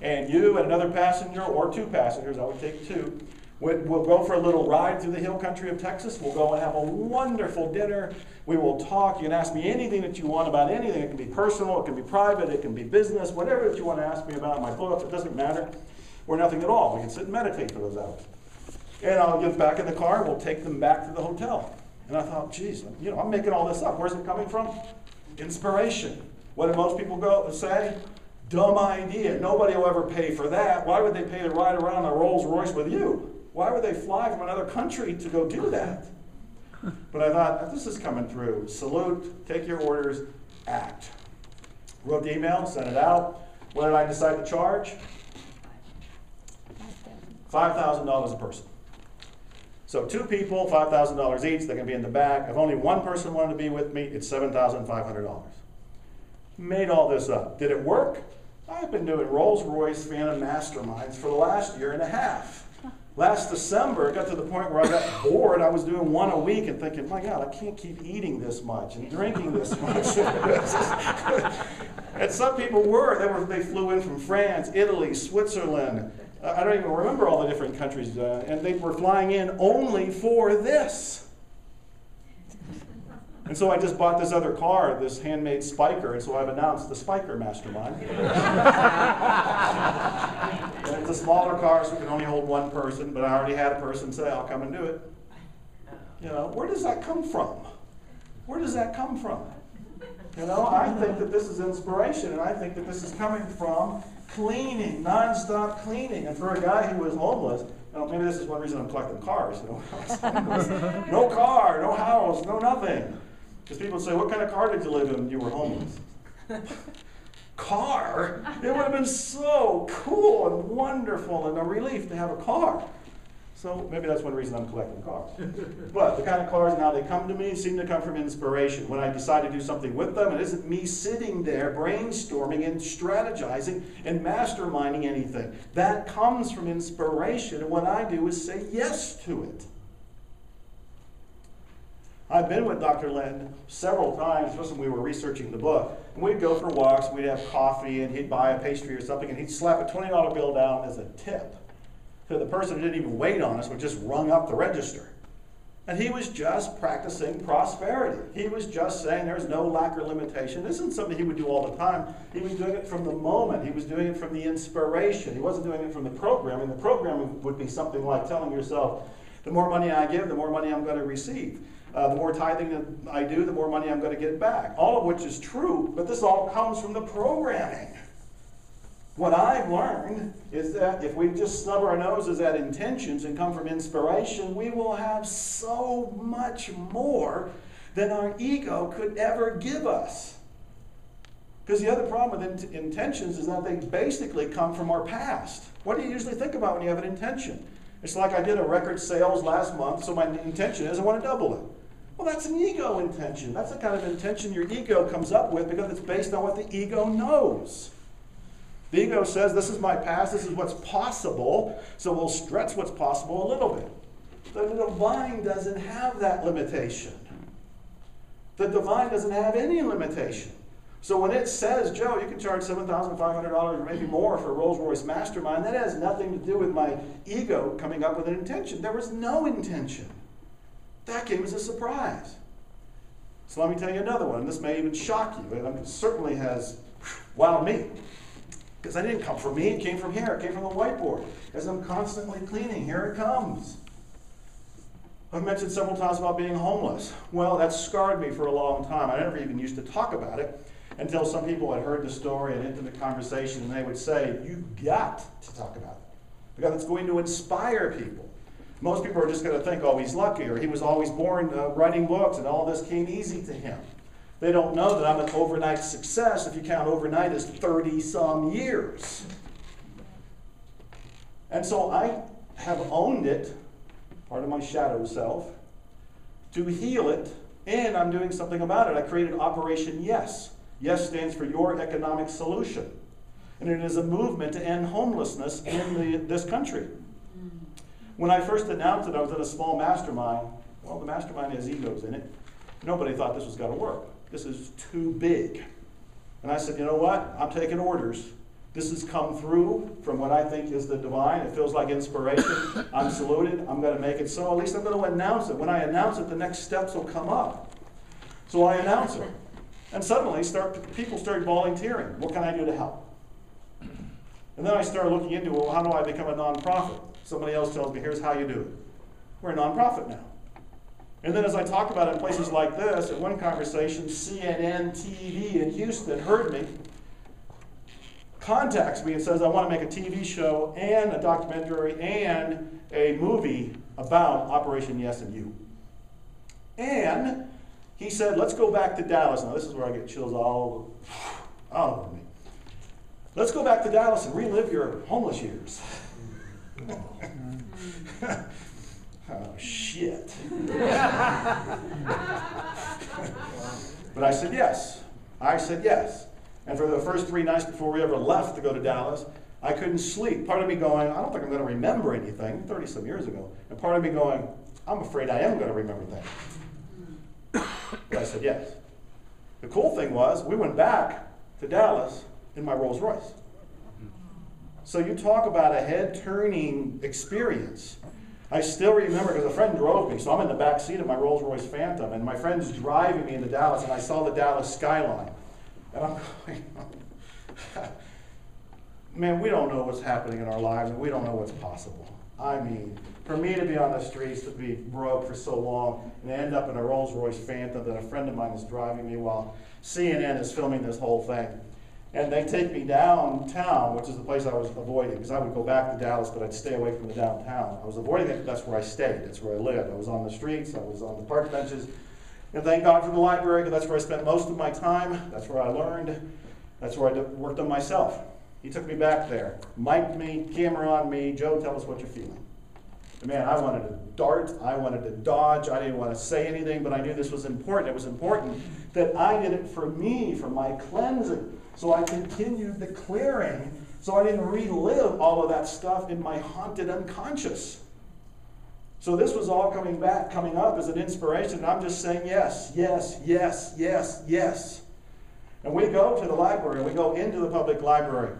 and you and another passenger, or two passengers, I would take two, we'll go for a little ride through the hill country of Texas. We'll go and have a wonderful dinner. We will talk. You can ask me anything that you want about anything. It can be personal, it can be private, it can be business, whatever that you want to ask me about my book, it doesn't matter, or nothing at all. We can sit and meditate for those hours. And I'll get back in the car, we'll take them back to the hotel. And I thought, geez, I'm making all this up. Where's it coming from? Inspiration. What do most people go say? Dumb idea. Nobody will ever pay for that. Why would they pay to ride around a Rolls Royce with you? Why would they fly from another country to go do that? But I thought, this is coming through. Salute, take your orders, act. Wrote the email, sent it out. What did I decide to charge? $5,000 a person. So 2 people, $5,000 each, they can be in the back. If only one person wanted to be with me, it's $7,500. Made all this up. Did it work? I've been doing Rolls-Royce Phantom Masterminds for the last year and a half. Last December, it got to the point where I got bored. I was doing one a week and thinking, my God, I can't keep eating this much and drinking this much. And some people they flew in from France, Italy, Switzerland. I don't even remember all the different countries. And they were flying in only for this. And so I just bought this other car, this handmade spiker, and so I've announced the Spiker Mastermind. And it's a smaller car, so it can only hold one person, but I already had a person say, I'll come and do it. Where does that come from? Where does that come from? I think that this is inspiration, and I think that this is coming from cleaning, nonstop cleaning. And for a guy who was homeless, maybe this is one reason I'm collecting cars. No car, no house, no nothing. Because people say, what kind of car did you live in when you were homeless? Car? It would have been so cool and wonderful and a relief to have a car. So maybe that's one reason I'm collecting cars. But the kind of cars now they come to me seem to come from inspiration. When I decide to do something with them, it isn't me sitting there brainstorming and strategizing and masterminding anything. That comes from inspiration, and what I do is say yes to it. I've been with Dr. Lind several times, especially when we were researching the book. And we'd go for walks, we'd have coffee, and he'd buy a pastry or something, and he'd slap a $20 bill down as a tip. So the person who didn't even wait on us would just rung up the register. And he was just practicing prosperity. He was just saying there's no lack or limitation. This isn't something he would do all the time. He was doing it from the moment. He was doing it from the inspiration. He wasn't doing it from the programming. The programming would be something like telling yourself, the more money I give, the more money I'm going to receive. The more tithing that I do, the more money I'm going to get back. All of which is true, but this all comes from the programming. What I've learned is that if we just snub our noses at intentions and come from inspiration, we will have so much more than our ego could ever give us. Because the other problem with intentions is that they basically come from our past. What do you usually think about when you have an intention? It's like I did a record sales last month, so my intention is I want to double it. Well, that's an ego intention. That's the kind of intention your ego comes up with because it's based on what the ego knows. The ego says, this is my past, this is what's possible, so we'll stretch what's possible a little bit. The divine doesn't have that limitation. The divine doesn't have any limitation. So when it says, Joe, you can charge $7,500 or maybe more for a Rolls-Royce Mastermind, that has nothing to do with my ego coming up with an intention. There was no intention. That came as a surprise. So let me tell you another one. This may even shock you. It certainly has wowed me. Because that didn't come from me. It came from here. It came from the whiteboard. As I'm constantly cleaning, here it comes. I've mentioned several times about being homeless. Well, that scarred me for a long time. I never even used to talk about it until some people had heard the story and intimate conversation, and they would say, you've got to talk about it because it's going to inspire people. Most people are just going to think, oh, he's lucky, or he was always born writing books and all this came easy to him. They don't know that I'm an overnight success if you count overnight as 30-some years. And so I have owned it, part of my shadow self, to heal it, and I'm doing something about it. I created Operation Yes. Yes stands for Your Economic Solution. And it is a movement to end homelessness in this country. When I first announced it, I was at a small mastermind. Well, the mastermind has egos in it. Nobody thought this was going to work. This is too big. And I said, you know what? I'm taking orders. This has come through from what I think is the divine. It feels like inspiration. I'm saluted. I'm going to make it so. At least I'm going to announce it. When I announce it, the next steps will come up. So I announce it. And suddenly, people started volunteering. What can I do to help? And then I started looking into, well, how do I become a nonprofit? Somebody else tells me, here's how you do it. We're a nonprofit now. And then as I talk about it in places like this, at one conversation, CNN TV in Houston heard me, contacts me and says, I want to make a TV show and a documentary and a movie about Operation Yes and You. And he said, let's go back to Dallas. Now this is where I get chills all over me. Let's go back to Dallas and relive your homeless years. Oh, shit. But I said yes. I said yes. And for the first 3 nights before we ever left to go to Dallas, I couldn't sleep. Part of me going, I don't think I'm going to remember anything, 30-some years ago. And part of me going, I'm afraid I am going to remember things. But I said yes. The cool thing was, we went back to Dallas in my Rolls Royce. So you talk about a head-turning experience. I still remember, because a friend drove me, so I'm in the back seat of my Rolls Royce Phantom, and my friend's driving me into Dallas, and I saw the Dallas skyline. And I'm going, man, we don't know what's happening in our lives, and we don't know what's possible. I mean, for me to be on the streets, to be broke for so long, and end up in a Rolls Royce Phantom that a friend of mine is driving me while CNN is filming this whole thing. And they take me downtown, which is the place I was avoiding, because I would go back to Dallas, but I'd stay away from the downtown. I was avoiding it, that's where I stayed, that's where I lived. I was on the streets, I was on the park benches. And thank God for the library, because that's where I spent most of my time. That's where I learned. That's where I worked on myself. He took me back there, mic'd me, camera on me. Joe, tell us what you're feeling. And man, I wanted to dart. I wanted to dodge. I didn't want to say anything, but I knew this was important. It was important that I did it for me, for my cleansing. So I continued the clearing, so I didn't relive all of that stuff in my haunted unconscious. So this was all coming up as an inspiration, and I'm just saying yes, yes, yes, yes, yes. And we go to the library, we go into the public library.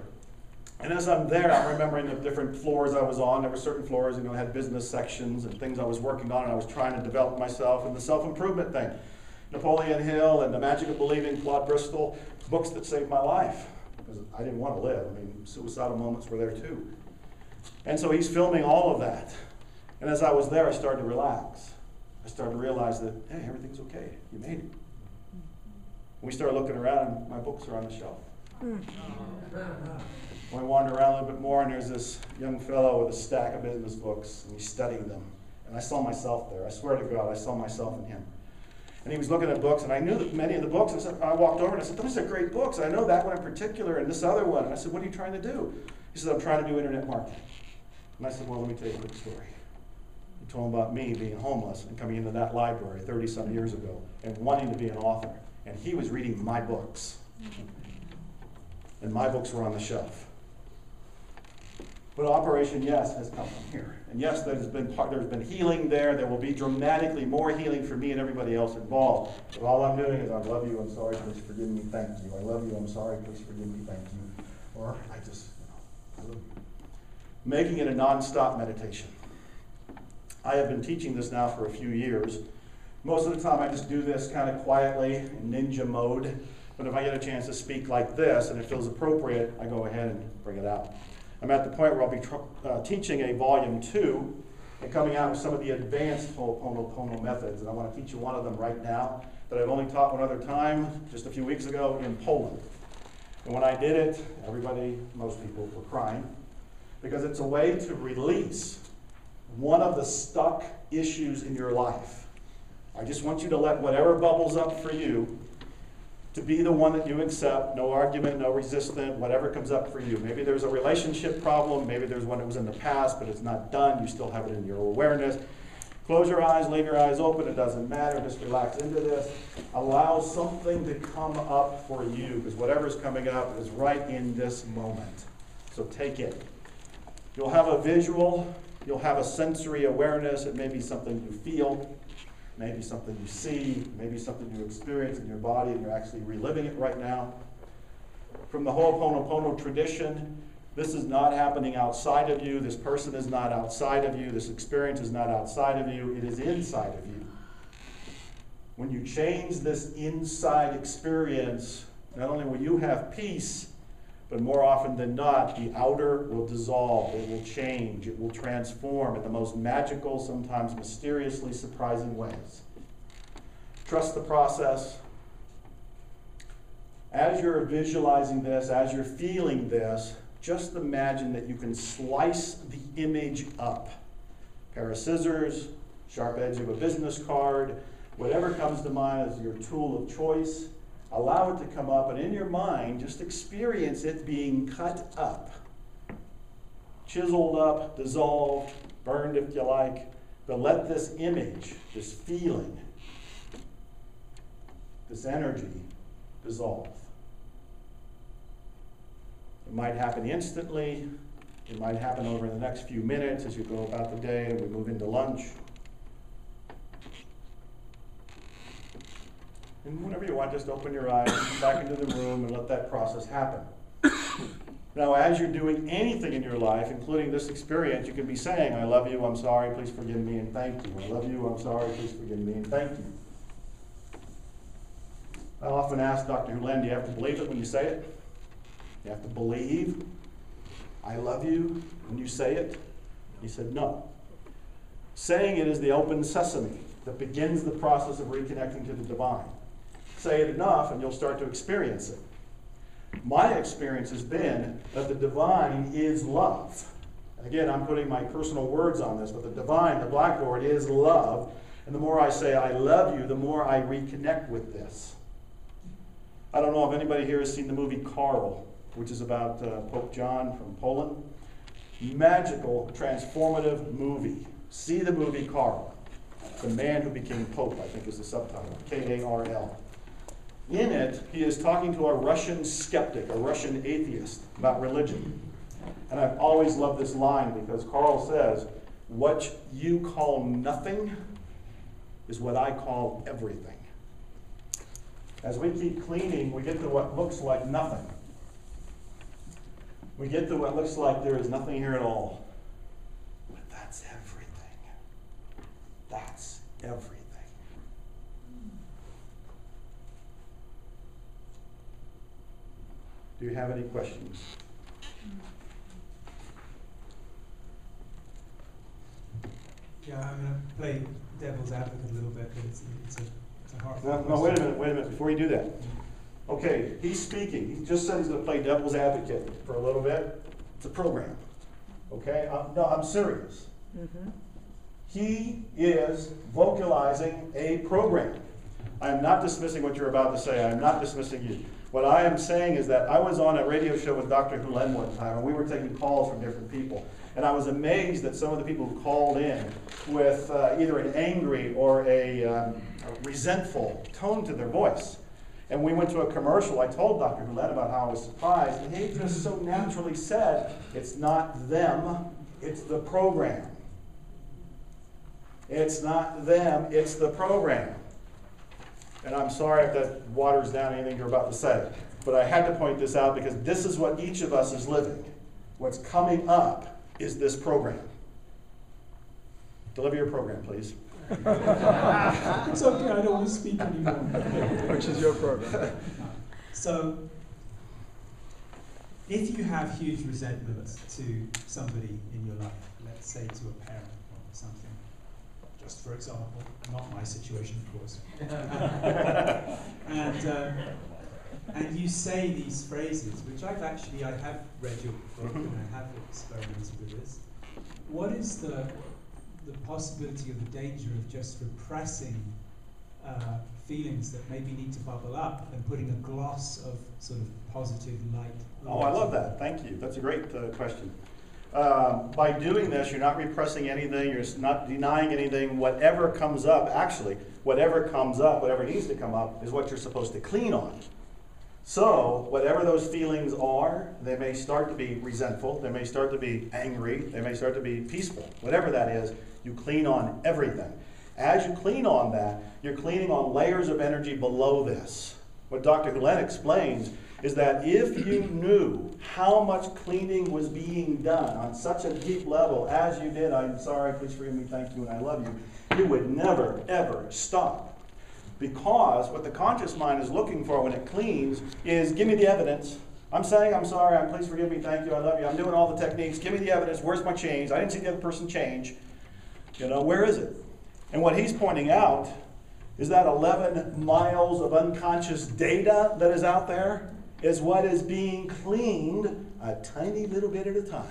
And as I'm there, I'm remembering the different floors I was on. There were certain floors, had business sections and things I was working on, and I was trying to develop myself in the self-improvement thing. Napoleon Hill and The Magic of Believing, Claude Bristol, books that saved my life. Because I didn't want to live. I mean, suicidal moments were there too. And so he's filming all of that. And as I was there, I started to relax. I started to realize that, hey, everything's okay. You made it. We started looking around, and my books are on the shelf. We wander around a little bit more, and there's this young fellow with a stack of business books, and he's studying them. And I saw myself there. I swear to God, I saw myself in him. And he was looking at books, and I knew that many of the books, and so I walked over and I said, those are great books. I know that one in particular and this other one. And I said, what are you trying to do? He said, I'm trying to do internet marketing. And I said, well, let me tell you a quick story. He told him about me being homeless and coming into that library 30-some years ago and wanting to be an author. And he was reading my books. And my books were on the shelf. But Operation Yes has come from here. And yes, there's been healing there. There will be dramatically more healing for me and everybody else involved. But all I'm doing is, I love you, I'm sorry, please forgive me, thank you. I love you, I'm sorry, please forgive me, thank you. Or I just, I love you. Making it a non-stop meditation. I have been teaching this now for a few years. Most of the time I just do this kind of quietly in ninja mode. But if I get a chance to speak like this and it feels appropriate, I go ahead and bring it out. I'm at the point where I'll be teaching a volume 2 and coming out with some of the advanced Ho'oponopono methods. And I want to teach you one of them right now that I've only taught one other time, just a few weeks ago in Poland. And when I did it, most people were crying, because it's a way to release one of the stuck issues in your life. I just want you to let whatever bubbles up for you to be the one that you accept, no argument, no resistance, whatever comes up for you. Maybe there's a relationship problem, maybe there's one that was in the past, but it's not done, you still have it in your awareness. Close your eyes, leave your eyes open, it doesn't matter, just relax into this. Allow something to come up for you, because whatever's coming up is right in this moment. So take it. You'll have a visual, you'll have a sensory awareness, it may be something you feel, maybe something you see, maybe something you experience in your body and you're actually reliving it right now. From the Ho'oponopono tradition, this is not happening outside of you, this person is not outside of you, this experience is not outside of you, it is inside of you. When you change this inside experience, not only will you have peace, But more often than not, the outer will dissolve, it will change, it will transform in the most magical, sometimes mysteriously surprising ways. Trust the process. As you're visualizing this, as you're feeling this, just imagine that you can slice the image up. Pair of scissors, sharp edge of a business card, whatever comes to mind as your tool of choice, allow it to come up, and in your mind, just experience it being cut up. Chiseled up, dissolved, burned if you like, but let this image, this feeling, this energy dissolve. It might happen instantly. It might happen over the next few minutes as you go about the day and we move into lunch. And whenever you want, just open your eyes, come back into the room and let that process happen. Now, as you're doing anything in your life, including this experience, you can be saying, I love you, I'm sorry, please forgive me, and thank you. I love you, I'm sorry, please forgive me, and thank you. I often ask Dr. Hulen, do you have to believe it when you say it? You have to believe, I love you, when you say it? He said, no. Saying it is the open sesame that begins the process of reconnecting to the divine. Say it enough and you'll start to experience it. My experience has been that the divine is love. Again, I'm putting my personal words on this, but the divine, the blackboard, is love. And the more I say I love you, the more I reconnect with this. I don't know if anybody here has seen the movie Carl, which is about Pope John from Poland. Magical, transformative movie. See the movie Carl. The Man Who Became Pope, I think is the subtitle, K-A-R-L. In it, he is talking to a Russian skeptic, a Russian atheist about religion. And I've always loved this line because Carl says, what you call nothing is what I call everything. As we keep cleaning, we get to what looks like nothing. We get to what looks like there is nothing here at all. But that's everything. That's everything. Do you have any questions?
Yeah, I'm going to play devil's advocate a little bit, but it's a hard
No, wait a minute, before you do that. Okay, he's speaking. He just said he's going to play devil's advocate for a little bit. It's a program. Okay? No, I'm serious. Mm-hmm. He is vocalizing a program. I am not dismissing what you're about to say. I am not dismissing you. What I am saying is that I was on a radio show with Dr. Hulen one time, and we were taking calls from different people. And I was amazed that some of the people who called in with either an angry or a resentful tone to their voice. And we went to a commercial. I told Dr. Hulen about how I was surprised, and he just so naturally said, it's not them, it's the program. It's not them, it's the program. And I'm sorry if that waters down anything you're about to say, but I had to point this out because this is what each of us is living. What's coming up is this program. Deliver your program, please.
It's okay, I don't want to speak anymore.
Which is your program.
So, if you have huge resentment to somebody in your life, let's say to a parent or something, just for example, not my situation, of course, and you say these phrases, which I have read your book and I have experimented with this. What is the possibility or the danger of just repressing feelings that maybe need to bubble up and putting a gloss of sort of positive light?
Oh, I love that. Thank you. That's a great question. By doing this, you're not repressing anything, you're not denying anything. Whatever comes up, actually, whatever comes up, whatever needs to come up, is what you're supposed to clean on. So, whatever those feelings are, they may start to be resentful, they may start to be angry, they may start to be peaceful. Whatever that is, you clean on everything. As you clean on that, you're cleaning on layers of energy below this. What Dr. Hulen explains is that if you knew how much cleaning was being done on such a deep level as you did, I'm sorry, please forgive me, thank you, and I love you, you would never, ever stop. Because what the conscious mind is looking for when it cleans is, give me the evidence, I'm saying I'm sorry, please forgive me, thank you, I love you, I'm doing all the techniques, give me the evidence, where's my change? I didn't see the other person change. You know, where is it? And what he's pointing out is that 11 miles of unconscious data that is out there is what is being cleaned a tiny little bit at a time.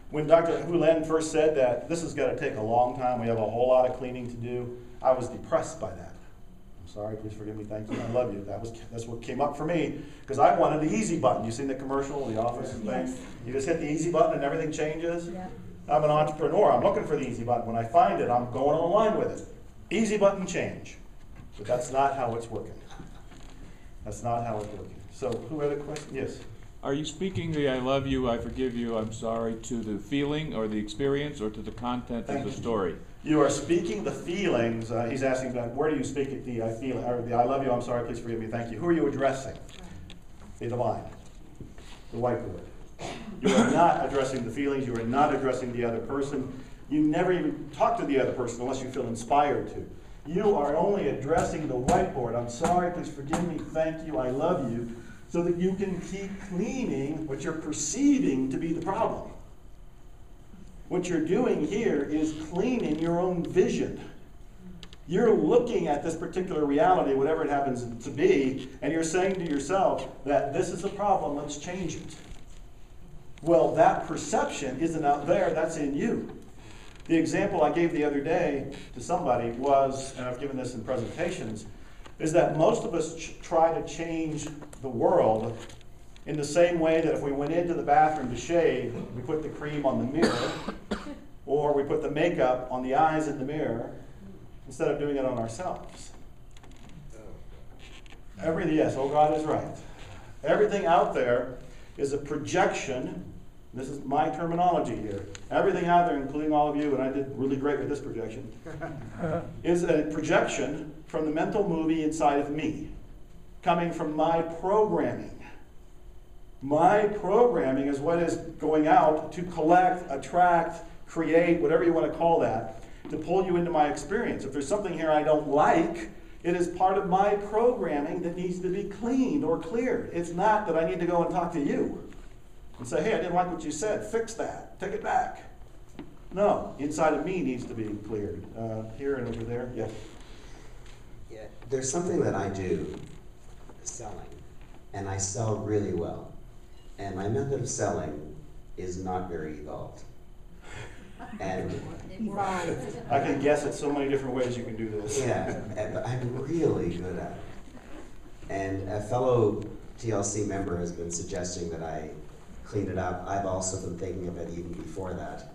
When Dr. Hulen first said that this is going to take a long time, we have a whole lot of cleaning to do, I was depressed by that. I'm sorry, please forgive me, thank you, I love you. That's what came up for me, because I wanted the easy button. You seen the commercial, the office thing? You just hit the easy button and everything changes? Yeah. I'm an entrepreneur, I'm looking for the easy button. When I find it, I'm going online with it. Easy button change. But that's not how it's working. That's not how it's working. So, who had a question? Yes?
Are you speaking the I love you, I forgive you, I'm sorry to the feeling or the experience or to the content of the story?
You are speaking the feelings. He's asking about where do you speak it, the I feel, or the I love you, I'm sorry, please forgive me, thank you. Who are you addressing? The divine, the whiteboard. You are not addressing the feelings. You are not addressing the other person. You never even talk to the other person unless you feel inspired to. You are only addressing the whiteboard. I'm sorry, please forgive me, thank you, I love you, so that you can keep cleaning what you're perceiving to be the problem. What you're doing here is cleaning your own vision. You're looking at this particular reality, whatever it happens to be, and you're saying to yourself that this is a problem, let's change it. Well, that perception isn't out there, that's in you. The example I gave the other day to somebody was, and I've given this in presentations, is that most of us try to change the world in the same way that if we went into the bathroom to shave, we put the cream on the mirror, or we put the makeup on the eyes in the mirror, instead of doing it on ourselves. Yes, oh God is right. Everything out there is a projection. This is my terminology here. Everything out there, including all of you, and I did really great with this projection, is a projection from the mental movie inside of me, coming from my programming. My programming is what is going out to collect, attract, create, whatever you want to call that, to pull you into my experience. If there's something here I don't like, it is part of my programming that needs to be cleaned or cleared. It's not that I need to go and talk to you and say, hey, I didn't like what you said, fix that, take it back. No, inside of me needs to be cleared. Here and over there, yes.
Yeah, there's something that I do, selling, and I sell really well. And my method of selling is not very evolved. And
I can guess at so many different ways you can do this.
Yeah, but I'm really good at it. And a fellow TLC member has been suggesting that I clean it up. I've also been thinking of it even before that.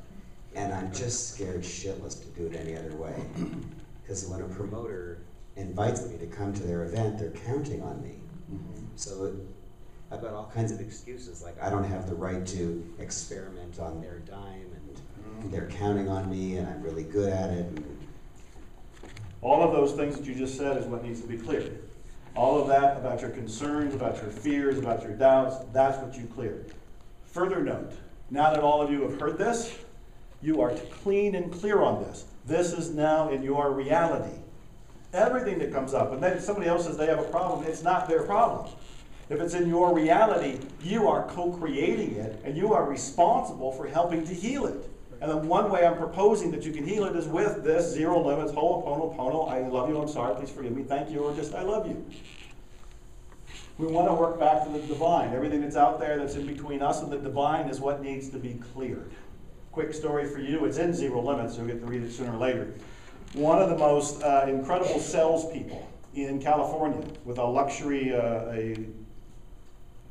And I'm just scared shitless to do it any other way. Because when a promoter invites me to come to their event, they're counting on me. So I've got all kinds of excuses, like I don't have the right to experiment on their dime, and they're counting on me, and I'm really good at it.
All of those things that you just said is what needs to be cleared. All of that about your concerns, about your fears, about your doubts, that's what you cleared. Further note, now that all of you have heard this, you are clean and clear on this. This is now in your reality. Everything that comes up, and then somebody else says they have a problem, it's not their problem. If it's in your reality, you are co-creating it, and you are responsible for helping to heal it. And the one way I'm proposing that you can heal it is with this zero limits, ho'oponopono, I love you, I'm sorry, please forgive me, thank you, or just I love you. We want to work back to the divine. Everything that's out there that's in between us and the divine is what needs to be cleared. Quick story for you, it's in Zero Limits, so you'll get to read it sooner or later. One of the most incredible salespeople in California with a luxury, a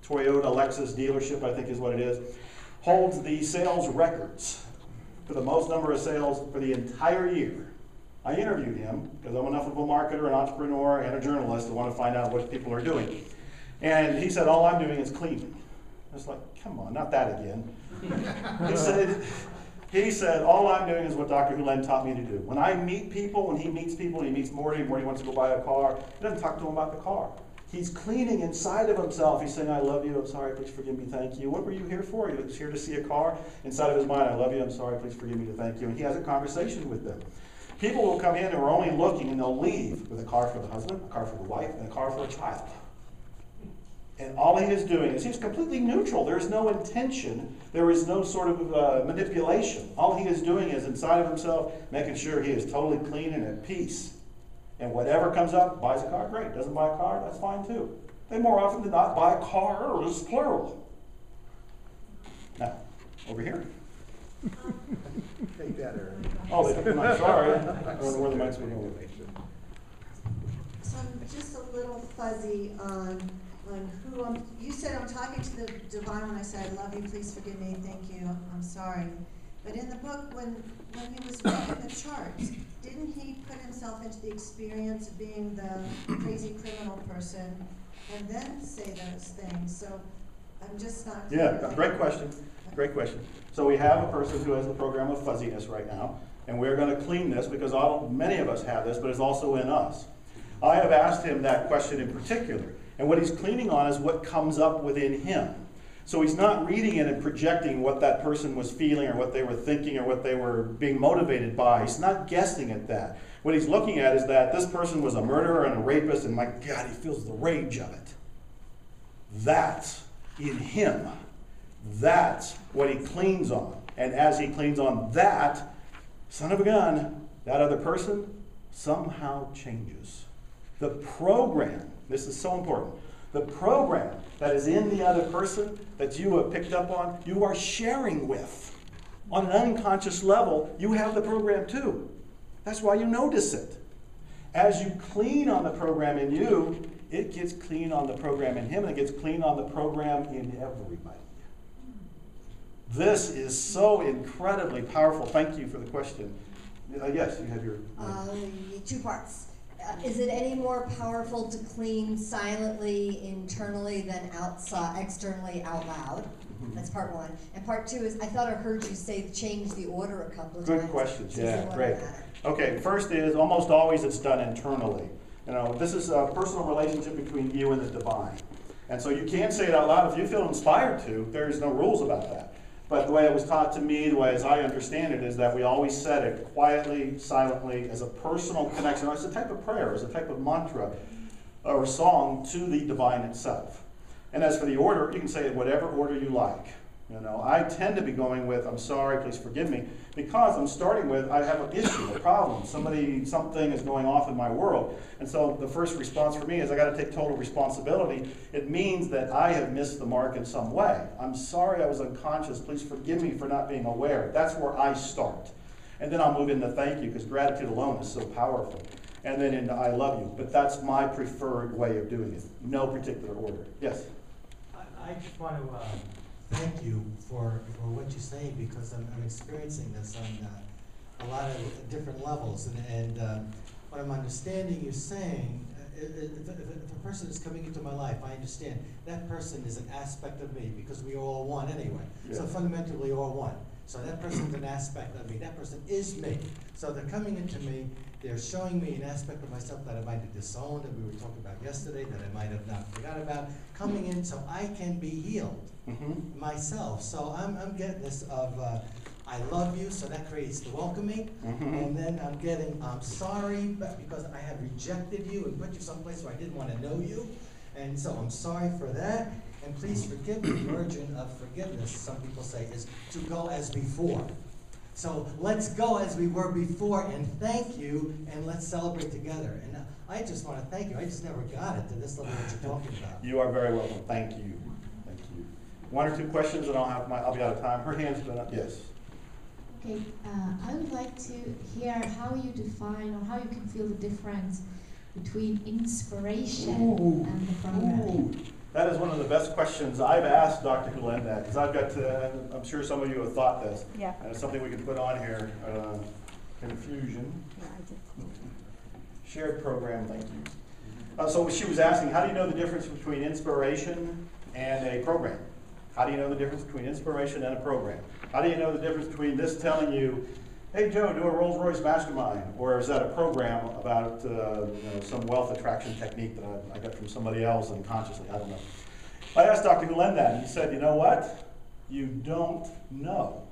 Toyota Lexus dealership, I think is what it is, holds the sales records for the most number of sales for the entire year. I interviewed him because I'm enough of a marketer, an entrepreneur, and a journalist to want to find out what people are doing. And he said, all I'm doing is cleaning. I was like, come on, not that again. He said, all I'm doing is what Dr. Hulen taught me to do. When I meet people, when he meets people, he meets Morty wants to go buy a car, he doesn't talk to him about the car. He's cleaning inside of himself. He's saying, I love you, I'm sorry, please forgive me, thank you. What were you here for? He was here to see a car. Inside of his mind, I love you, I'm sorry, please forgive me, thank you. And he has a conversation with them. People will come in and are only looking, and they'll leave with a car for the husband, a car for the wife, and a car for a child. And all he is doing is he's completely neutral. There is no intention. There is no sort of manipulation. All he is doing is inside of himself, making sure he is totally clean and at peace. And whatever comes up, buys a car, great. Doesn't buy a car, that's fine too. They more often than not buy a car, or it's plural. Now, over here.
Take that, Aaron.
Oh, I'm sorry. I don't know where the mic's going.
So I'm just a little fuzzy on who you said I'm talking to the divine when I said, I love you, please forgive me, thank you, I'm sorry. But in the book, when he was reading the charts, didn't he put himself into the experience of being the crazy criminal person and then say those things? So I'm just not clear.
Yeah, great question. Great question. So we have a person who has the program of fuzziness right now, and we're going to clean this because many of us have this, but it's also in us. I have asked him that question in particular, and what he's cleaning on is what comes up within him. So he's not reading it and projecting what that person was feeling or what they were thinking or what they were being motivated by. He's not guessing at that. What he's looking at is that this person was a murderer and a rapist, and my God, he feels the rage of it. That's in him. That's what he cleans on. And as he cleans on that, son of a gun, that other person somehow changes. The program, this is so important, the program that is in the other person that you have picked up on, you are sharing with. On an unconscious level, you have the program too. That's why you notice it. As you clean on the program in you, it gets clean on the program in him, and it gets clean on the program in everybody. This is so incredibly powerful. Thank you for the question. Yes, you have your...
2 parts. Is it any more powerful to clean silently, internally, than outside, externally, out loud? That's part 1. And part 2 is, I thought I heard you say change the order a couple of times.
Good questions. Yeah, great. Okay, first is almost always it's done internally. You know, this is a personal relationship between you and the divine. And so you can say it out loud if you feel inspired to. There's no rules about that. But the way it was taught to me, the way as I understand it, is that we always said it quietly, silently, as a personal connection, as a type of prayer, as a type of mantra or song to the divine itself. And as for the order, you can say it whatever order you like. You know, I tend to be going with, I'm sorry, please forgive me, because I'm starting with, I have an issue, a problem. Something is going off in my world. And so the first response for me is I got to take total responsibility. It means that I have missed the mark in some way. I'm sorry I was unconscious. Please forgive me for not being aware. That's where I start. And then I'll move into thank you, because gratitude alone is so powerful. And then into I love you. But that's my preferred way of doing it. No particular order. Yes?
I just want to thank you for what you're saying, because I'm experiencing this on a lot of different levels. And what I'm understanding you saying, if a person is coming into my life, I understand that person is an aspect of me, because we are all one anyway. Yeah. So fundamentally, we're all one. So that person's an aspect of me. That person is me. So they're coming into me. They're showing me an aspect of myself that I might have disowned, that we were talking about yesterday, that I might have not forgot about, coming in so I can be healed myself. So I'm getting this of I love you, so that creates the welcoming. And then I'm getting I'm sorry because I have rejected you and put you someplace where I didn't want to know you. And so I'm sorry for that. And please forgive me. The origin of forgiveness, some people say, is to go as before. So let's go as we were before and thank you, and let's celebrate together. And I just want to thank you. I just never got it to this level that you're talking about.
You are very welcome. Thank you. Thank you. 1 or 2 questions, and I'll be out of time. Her hand's been up. Yes.
Okay, I would like to hear how you define or how you can feel the difference between inspiration and the program.
That is one of the best questions I've asked Dr. Gulenda, because I've got to, I'm sure some of you have thought this.
Yeah.
And it's something we can put on here. Confusion.
Yeah, I did.
Shared program, thank you. So she was asking, how do you know the difference between inspiration and a program? How do you know the difference between inspiration and a program? How do you know the difference between this telling you, hey Joe, do a Rolls-Royce mastermind, or is that a program about some wealth attraction technique that I got from somebody else unconsciously? I don't know. I asked Dr. Gulenda, and he said, you know what? You don't know.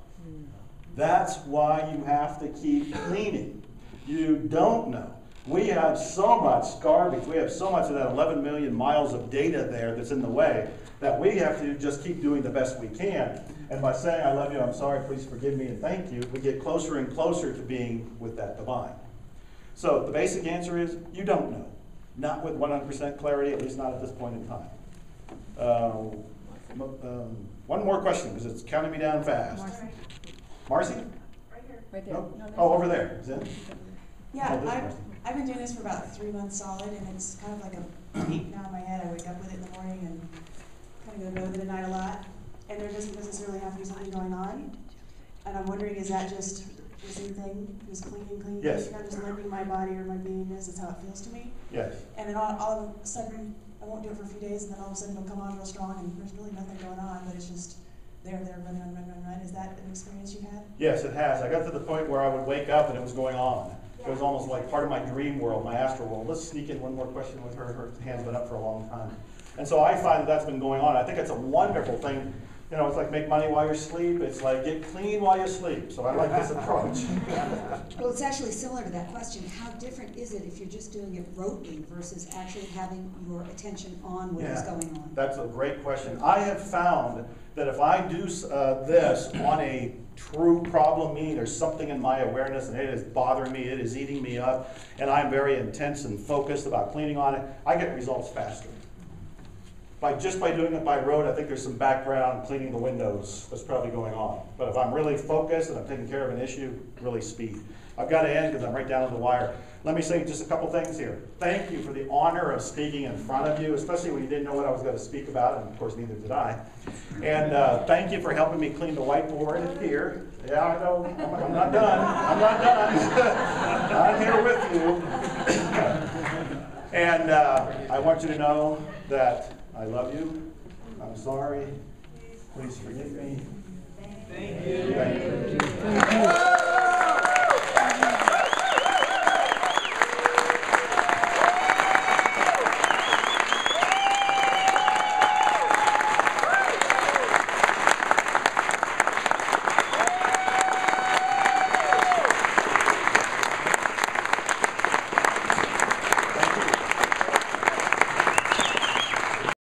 That's why you have to keep cleaning. You don't know. We have so much garbage, we have so much of that 11 million miles of data there that's in the way that we have to just keep doing the best we can. And by saying, I love you, I'm sorry, please forgive me, and thank you, we get closer and closer to being with that divine. So the basic answer is, you don't know. Not with 100% clarity, at least not at this point in time. One more question, because it's counting me down fast.
Marcy.
Marcy?
Right here.
Right there. No? Oh, over there. Is it?
Yeah,
Oh, Marcy.
I've been doing this for about 3 months solid, and it's kind of like a tape now in my head. I wake up with it in the morning and kind of go with it at night a lot. And there doesn't necessarily have to be something going on. And I'm wondering, is that just the same thing? Just cleaning?
Yes.
I'm just limping my body or my beingness. That's how it feels to me.
Yes.
And then all of a sudden, I won't do it for a few days, and then all of a sudden it'll come on real strong, and there's really nothing going on, but it's just there, run. Is that an experience you had?
Yes, it has. I got to the point where I would wake up and it was going on. It was almost like part of my dream world, my astral world. Let's sneak in one more question with her. Her hand's been up for a long time. And so I find that that's been going on. I think it's a wonderful thing. You know, it's like make money while you sleep. It's like get clean while you sleep. So I like this approach.
Well, it's actually similar to that question. How different is it if you're just doing it rotely versus actually having your attention on what is going on?
That's a great question. I have found that if I do this on a true problem, meaning there's something in my awareness and it is bothering me, it is eating me up, and I'm very intense and focused about cleaning on it, I get results faster. Just by doing it by rote, I think there's some background cleaning the windows that's probably going on. But if I'm really focused and I'm taking care of an issue, really speed. I've got to end because I'm right down to the wire. Let me say just a couple things here. Thank you for the honor of speaking in front of you, especially when you didn't know what I was going to speak about, and of course neither did I. And thank you for helping me clean the whiteboard here. Yeah, I know, I'm not done. I'm not done. I'm here with you. And I want you to know that I love you. I'm sorry. Please forgive me. Thank you. Thank you.